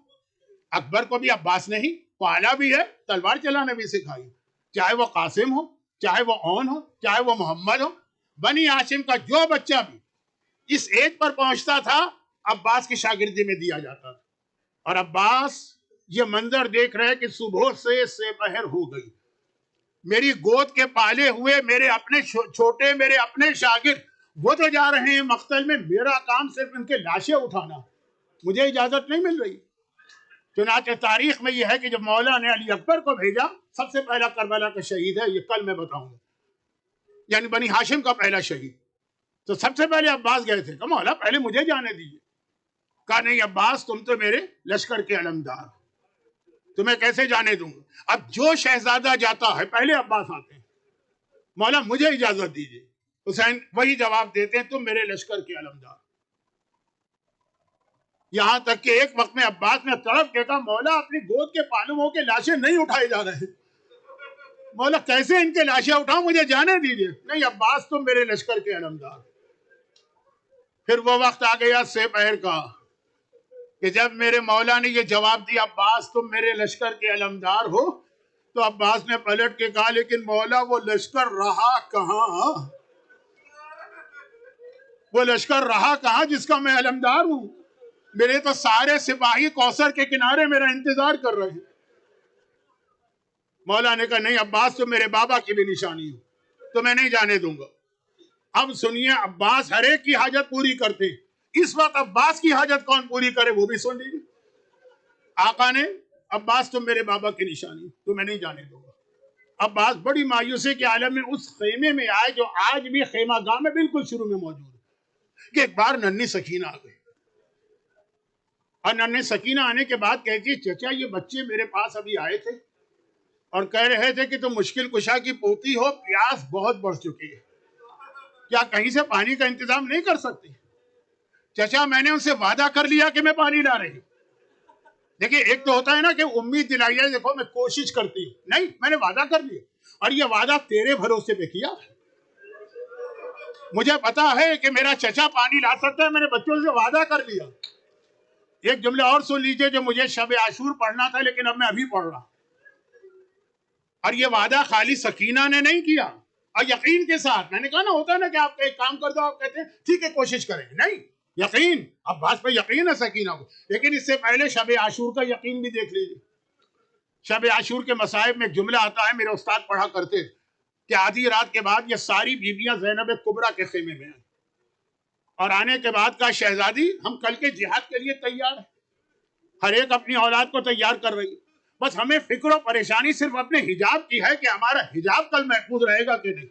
اکبر کو بھی عباس نے ہی پالا بھی ہے, تلوار چلانا بھی سکھائی. چاہے وہ قاسم ہو, چاہے وہ اون ہو, چاہے وہ محمد ہو, بنی ہاشم کا جو بچہ بھی اس ایج پر پہنچتا تھا عباس کی شاگردی میں دیا جاتا تھا. اور عباس یہ منظر دیکھ رہے کہ صبح سے پہر ہو گئی, میری گود کے پالے ہوئے میرے اپنے چھوٹے, میرے اپنے شاگرد وہ تو جا رہے ہیں مقتل میں, میرا کام صرف ان کے لاشیں اٹھانا, مجھے اجازت نہیں مل رہی. چنانچہ تاریخ میں یہ ہے کہ جب مولا نے علی اکبر کو بھیجا, سب سے پہلا کربلا کا شہید ہے, یہ کل میں بتاؤں گا, یعنی بنی ہاشم کا پہلا شہید. تو سب سے پہلے عباس گئے تھے کہ مولا پہلے مجھے جانے دیجیے. کہا نہیں عباس, تم تو میرے لشکر کے علمدار, تمہیں کیسے جانے دوں گا. اب جو شہزادہ جاتا ہے پہلے عباس آتے ہیں, مولا مجھے اجازت دیجیے. حسین وہی جواب دیتے ہیں, تم میرے لشکر کے علمدار. یہاں تک کہ ایک وقت میں عباس نے تڑپ کے کہا مولا اپنی گود کے پالوؤں کے لاشیں نہیں اٹھائے جا رہے, مولا کیسے ان کے لاشیں اٹھاؤں, مجھے جانے دیجیے. نہیں عباس تم میرے لشکر کے علمدار. پھر وہ وقت آ گیا سے پہر کا کہ جب میرے مولا نے یہ جواب دیا عباس تم میرے لشکر کے علمدار ہو, تو عباس نے پلٹ کے کہا لیکن مولا وہ لشکر رہا کہاں, وہ لشکر رہا کہاں جس کا میں علمدار ہوں. میرے تو سارے سپاہی کوثر کے کنارے میرا انتظار کر رہے ہیں. مولا نے کہا نہیں عباس تو میرے بابا کی بھی نشانی ہو, تو میں نہیں جانے دوں گا. اب سنیے, عباس ہر ایک کی حاجت پوری کرتے ہیں. اس وقت عباس کی حاجت کون پوری کرے وہ بھی سن لیجیے. آقا نے عباس تم میرے بابا کی نشانی، تمہیں نہیں جانے دوں گا۔ عباس بڑی مایوسی کے عالم میں اس خیمے میں آئے جو آج بھی خیمہ گاہ میں بالکل شروع میں موجود ہے، کہ ایک بار ننھی سکینہ آ گئی، اور ننھی سکینہ آنے کے بعد کہتی ہے چچا یہ بچے میرے پاس ابھی آئے تھے اور کہہ رہے تھے کہ تم مشکل کشا کی پوتی ہو، پیاس بہت بڑھ چکی ہے، کیا کہیں سے پانی کا انتظام نہیں کر سکتی؟ چچا میں نے ان سے وعدہ کر لیا کہ میں پانی لا رہی ہوں۔ دیکھیں ایک تو ہوتا ہے نا کہ امید دلائی ہے، دیکھو میں کوشش کرتی ہوں، نہیں میں نے وعدہ کر لیا، اور یہ وعدہ تیرے بھروسے پہ کیا، مجھے پتا ہے کہ میرا چچا پانی لا سکتا ہے، میں نے بچوں سے وعدہ کر لیا۔ ایک جملہ اور سن لیجئے جو مجھے شب عاشور پڑھنا تھا لیکن اب میں ابھی پڑھ رہا، اور یہ وعدہ خالی سکینہ نے نہیں کیا، اور یقین کے ساتھ، میں نے کہا نا ہوتا ہے نا کہ آپ ایک کام کر دو، آپ کہتے ہیں ٹھیک ہے کوشش کریں گے، نہیں یقین، عباس پہ یقین ہے سکینہ کو، لیکن اس سے پہلے شب عاشور کا یقین بھی دیکھ لیجیے۔ شب عاشور کے مصائب میں ایک جملہ آتا ہے، میرے استاد پڑھا کرتے کہ آدھی رات کے بعد یہ ساری بیویاں زینب کبریٰ کے خیمے میں آئیں، اور آنے کے بعد کہا شہزادی ہم کل کے جہاد کے لیے تیار ہیں، ہر ایک اپنی اولاد کو تیار کر رہی ہے، بس ہمیں فکر و پریشانی صرف اپنے حجاب کی ہے کہ ہمارا حجاب کل محفوظ رہے گا کہ نہیں۔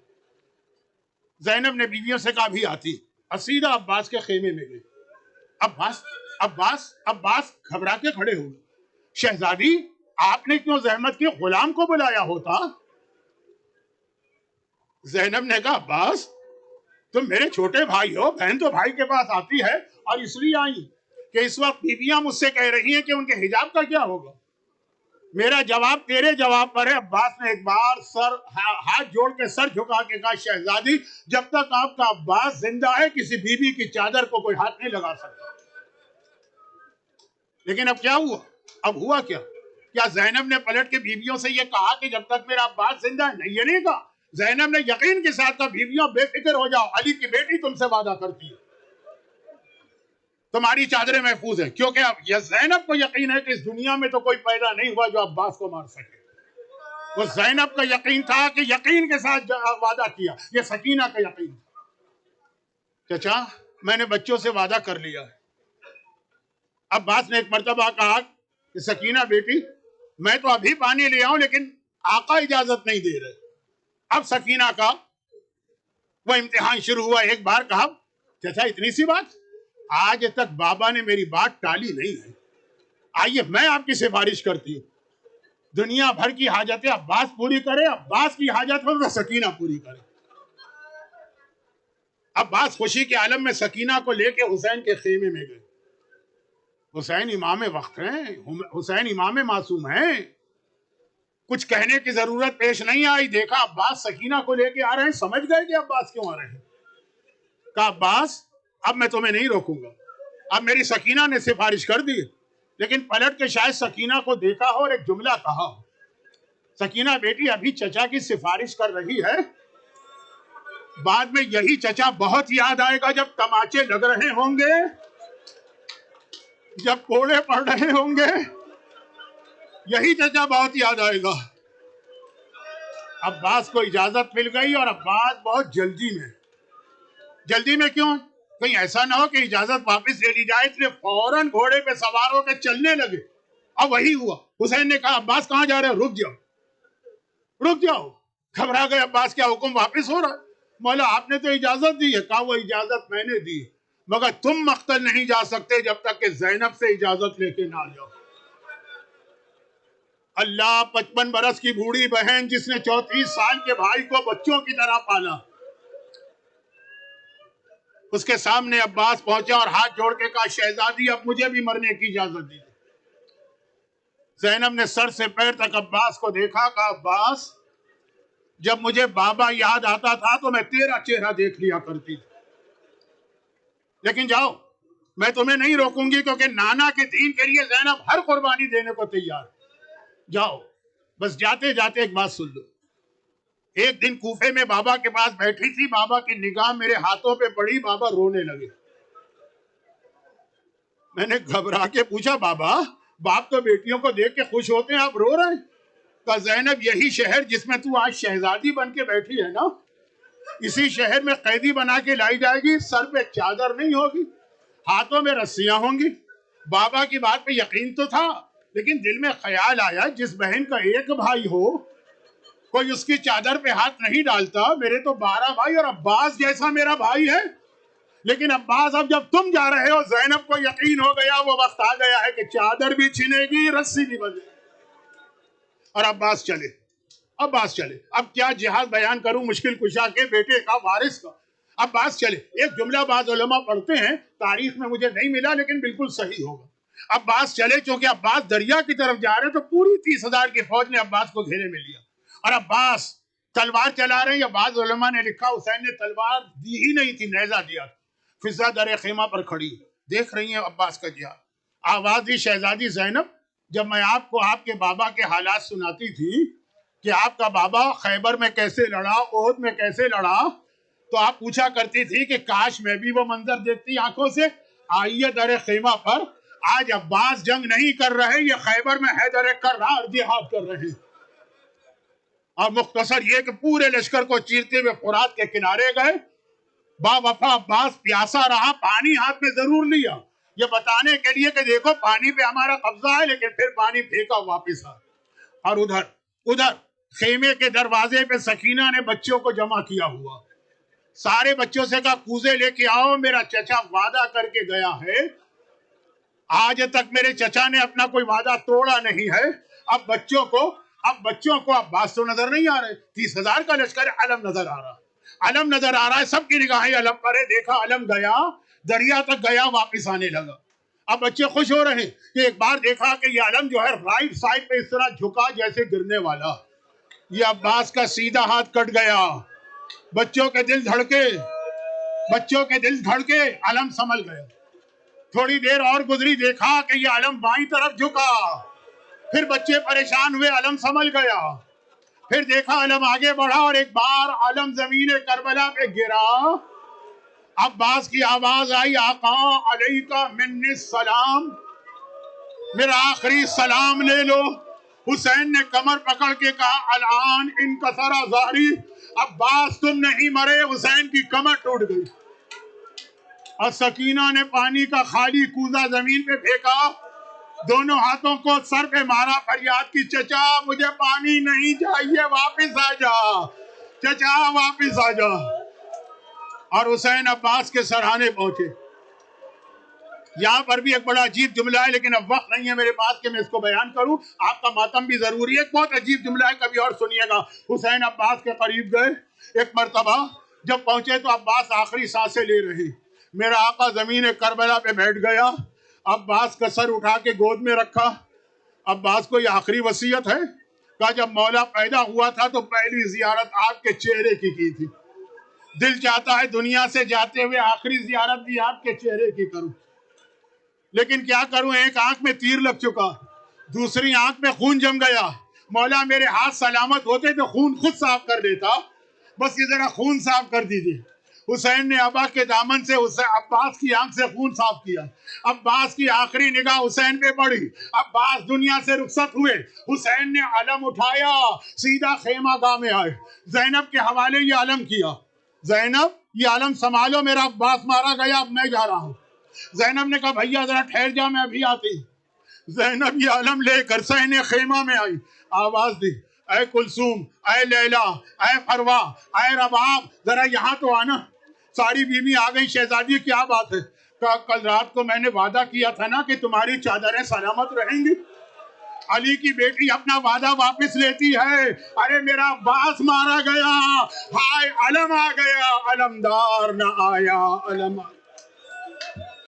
زینب نے بیویوں سے کہا بھی آتی، اور سیدھا عباس کے خیمے میں گئی۔ عباس گھبرا کے کھڑے ہوئے، شہزادی آپ نے کیوں زحمت کی، غلام کو بلایا ہوتا۔ زینب نے کہا عباس تم میرے چھوٹے بھائی ہو، بہن تو بھائی کے پاس آتی ہے، اور اس لیے آئی کہ اس وقت بیویاں مجھ سے کہہ رہی ہیں کہ ان کے حجاب کا کیا ہوگا۔ میرا جواب تیرے جواب پر ہے۔ عباس نے ایک بار ہاتھ جوڑ کے سر جھکا کے کہا شہزادی جب تک آپ کا عباس زندہ ہے کسی بیوی کی چادر کو کوئی ہاتھ نہیں لگا سکتا۔ لیکن اب کیا ہوا، اب ہوا کیا زینب نے پلٹ کے بیویوں سے یہ کہا کہ جب تک میرا عباس زندہ ہے؟ نہیں، یہ نہیں کہا۔ زینب نے یقین کے ساتھ کہا بیویوں بے فکر ہو جاؤ، علی کی بیٹی تم سے وعدہ کرتی ہے، تمہاری چادریں محفوظ ہیں، کیونکہ اب یہ زینب کو یقین ہے کہ اس دنیا میں تو کوئی پیدا نہیں ہوا جو عباس کو مار سکے۔ وہ زینب کا یقین تھا کہ یقین کے ساتھ وعدہ کیا، یہ سکینہ کا یقین تھا۔ چچا میں نے بچوں سے وعدہ کر لیا ہے۔ عباس نے ایک مرتبہ کہا کہ سکینہ بیٹی میں تو ابھی پانی لے آؤں لیکن آقا اجازت نہیں دے رہے۔ اب سکینہ کا وہ امتحان شروع ہوا، ایک بار کہا چچا اتنی سی بات، آج تک بابا نے میری بات ٹالی نہیں ہے، آئیے میں آپ کی سفارش کرتی ہوں، دنیا بھر کی حاجتیں عباس پوری کرے، عباس کی حاجت ہو تو سکینہ پوری کرے۔ عباس خوشی کے عالم میں سکینہ کو لے کے حسین کے خیمے میں گئے۔ حسین امام وقت ہیں، حسین امام معصوم ہیں، کچھ کہنے کی ضرورت پیش نہیں آئی، دیکھا عباس سکینہ کو لے کے آ رہے ہیں، سمجھ گئے کہ عباس کیوں آ رہے ہیں۔ کہا عباس اب میں تمہیں نہیں روکوں گا، اب میری سکینہ نے سفارش کر دی، لیکن پلٹ کے شاید سکینہ کو دیکھا ہو اور ایک جملہ کہا ہو، سکینہ بیٹی ابھی چچا کی سفارش کر رہی ہے، بعد میں یہی چچا بہت یاد آئے گا جب تماچے لگ رہے ہوں گے، جب کوڑے پڑ رہے ہوں گے، یہی چچا بہت یاد آئے گا۔ عباس کو اجازت مل گئی، اور عباس بہت جلدی میں کیوں، کہیں ایسا نہ ہو کہ اجازت واپس لے لی جائے، اس لیے فوراً گھوڑے پہ سوار ہو کے چلنے لگے۔ اب وہی ہوا، حسین نے کہا عباس کہاں جا رہے ہو، رک جاؤ۔ گھبرا گئے عباس، کیا حکم واپس ہو رہا ہے؟ مولا آپ نے تو اجازت دی ہے۔ کہا وہ اجازت میں نے دی، مگر تم مقتل نہیں جا سکتے جب تک کہ زینب سے اجازت لے کے نہ جاؤ۔ اللہ 55 برس کی بوڑھی بہن جس نے 34 سال کے بھائی کو بچوں کی طرح پالا، اس کے سامنے عباس پہنچا اور ہاتھ جوڑ کے کہا شہزادی اب مجھے بھی مرنے کی اجازت دی۔ زینب نے سر سے پیر تک عباس کو دیکھا، کہا عباس جب مجھے بابا یاد آتا تھا تو میں تیرا چہرہ دیکھ لیا کرتی تھی، لیکن جاؤ میں تمہیں نہیں روکوں گی، کیونکہ نانا کے دین کے لیے زینب ہر قربانی دینے کو تیار، جاؤ۔ بس جاتے جاتے ایک بات سن لو، ایک دن کوفے میں بابا کے پاس بیٹھی تھی، بابا کی نگاہ میرے ہاتھوں پہ پڑی، بابا رونے لگے۔ میں نے گھبرا کے پوچھا بابا باپ تو بیٹیوں کو دیکھ کے خوش ہوتے ہیں، آپ رو رہے ہیں؟ کہا زینب یہی شہر جس میں تو آج شہزادی بن کے بیٹھی ہے نا، اسی شہر میں قیدی بنا کے لائی جائے گی، سر پہ چادر نہیں ہوگی، ہاتھوں میں رسیاں ہوں گی۔ بابا کی بات پہ یقین تو تھا، لیکن دل میں خیال آیا جس بہن کا ایک بھائی ہو کوئی اس کی چادر پہ ہاتھ نہیں ڈالتا، میرے تو 12 بھائی اور عباس جیسا میرا بھائی ہے، لیکن عباس اب جب تم جا رہے ہو زینب کو یقین ہو گیا وہ وقت آ گیا ہے کہ چادر بھی چھنے گی، رسی بھی بندھے گی، اور عباس چلے۔ اب کیا جہاد بیان کروں مشکل کشا کے بیٹے کا، وارث کا؟ عباس چلے۔ ایک جملہ بعض علماء پڑھتے ہیں، تاریخ میں مجھے نہیں ملا لیکن بالکل صحیح ہوگا۔ عباس چلے، چونکہ عباس دریا کی طرف جا رہے تو پوری 30,000 کی فوج نے عباس کو گھیرے میں لیا، اور عباس تلوار چلا رہے ہیں، یا بعض علماء نے لکھا حسین نے تلوار دی ہی نہیں تھی، نیزہ دیا۔ فضا در خیمہ پر کھڑی دیکھ رہی ہیں عباس کا جہاد۔ آواز دی شہزادی زینب، جب میں آپ کو آپ کے بابا کے حالات سناتی تھی کہ آپ کا بابا خیبر میں کیسے لڑا، احد میں کیسے لڑا، تو آپ پوچھا کرتی تھی کہ کاش میں بھی وہ منظر دیکھتی آنکھوں سے۔ آئیے در خیمہ پر، آج عباس جنگ نہیں کر رہے، یہ خیبر میں حیدر کرار جہاد کر رہے ہیں۔ اور مختصر یہ کہ پورے لشکر کو چیرتے ہوئے فرات کے کنارے گئے۔ با وفا عباس پیاسا رہا، پانی ہاتھ میں ضرور لیا، یہ بتانے کے لیے کہ دیکھو پانی پہ ہمارا قبضہ ہے، لیکن پھر پانی پھینکا واپس آ۔ اور ادھر خیمے کے دروازے پہ سکینہ نے بچوں کو جمع کیا ہوا، سارے بچوں سے کہا کوزے لے کے آؤ، میرا چچا وعدہ کر کے گیا ہے، آج تک میرے چچا نے اپنا کوئی وعدہ توڑا نہیں ہے۔ اب بچوں کو عباس تو نظر نہیں آ رہے، 30,000 کا لشکر ہے، علم نظر آ رہا ہے، سب کی نگاہیں علم پر ہے۔ دیکھا علم گیا، دریا تک گیا، واپس آنے لگا۔ اب بچے خوش ہو رہے ہیں کہ ایک بار دیکھا کہ یہ علم جو ہے رائٹ سائڈ پہ اس طرح جھکا جیسے گرنے والا، یہ عباس کا سیدھا ہاتھ کٹ گیا۔ بچوں کے دل دھڑکے، علم سنبھل گیا۔ تھوڑی دیر اور گزری، دیکھا کہ یہ علم بائیں طرف جھکا، پھر بچے پریشان ہوئے، علم سنبھل گیا۔ پھر دیکھا علم آگے بڑھا، اور ایک بار علم زمین کربلا پہ گرا۔ عباس کی آواز آئی، آقا علیکہ منی السلام، میرا آخری سلام لے لو۔ حسین نے کمر پکڑ کے کہا، الان انکسر ظہری، عباس تم نہیں مرے، حسین کی کمر ٹوٹ گئی۔ اور سکینہ نے پانی کا خالی کوزہ زمین پہ پھینکا، دونوں ہاتھوں کو سر پہ مارا، فریاد کی، چچا مجھے پانی نہیں چاہیے، واپس آ جا چچا، واپس آ جا۔ اور حسین عباس کے سرہانے پہنچے۔ یہاں پر بھی ایک بڑا عجیب جملہ ہے، لیکن اب وقت نہیں ہے میرے پاس کہ میں اس کو بیان کروں، آپ کا ماتم بھی ضروری ہے۔ ایک بہت عجیب جملہ ہے، کبھی اور سنیے گا۔ حسین عباس کے قریب گئے، ایک مرتبہ جب پہنچے تو عباس آخری سانسیں لے رہے، میرا آقا زمین کربلا پہ بیٹھ گیا، عباس کا سر اٹھا کے گود میں رکھا۔ عباس کو یہ آخری وصیت ہے، کہا جب مولا پیدا ہوا تھا تو پہلی زیارت آپ کے چہرے کی تھی، دل چاہتا ہے دنیا سے جاتے ہوئے آخری زیارت بھی آپ کے چہرے کی کروں، لیکن کیا کروں، ایک آنکھ میں تیر لگ چکا، دوسری آنکھ میں خون جم گیا، مولا میرے ہاتھ سلامت ہوتے تو خون خود صاف کر دیتا، بس یہ ذرا خون صاف کر دیجیے۔ حسین نے ابا کے دامن سے عباس کی آنکھ سے خون صاف کیا۔ عباس کی آخری نگاہ حسین پہ پڑی، عباس دنیا سے رخصت ہوئے۔ حسین نے علم اٹھایا، سیدھا خیمہ گاہ میں آئے، زینب کے حوالے یہ علم کیا، زینب یہ علم سنبھالو، میرا عباس مارا گیا، اب میں جا رہا ہوں۔ زینب نے کہا بھیا ذرا ٹھہر جا، میں ابھی آتی۔ زینب یہ علم لے کر سہنے خیمہ میں آئی، آواز دی، اے کلثوم، اے لیلا، اے فروا، اے رباب، ذرا یہاں تو آنا۔ ساری بیوی آ گئی، شہزادی کیا بات ہے؟ کہا کل رات کو میں نے وعدہ کیا تھا نا کہ تمہاری چادریں سلامت رہیں گی، علی کی بیٹی اپنا وعدہ واپس لیتی ہے، ارے میرا عباس مارا گیا، ہائے علم آ گیا، علمدار نہ آیا، علم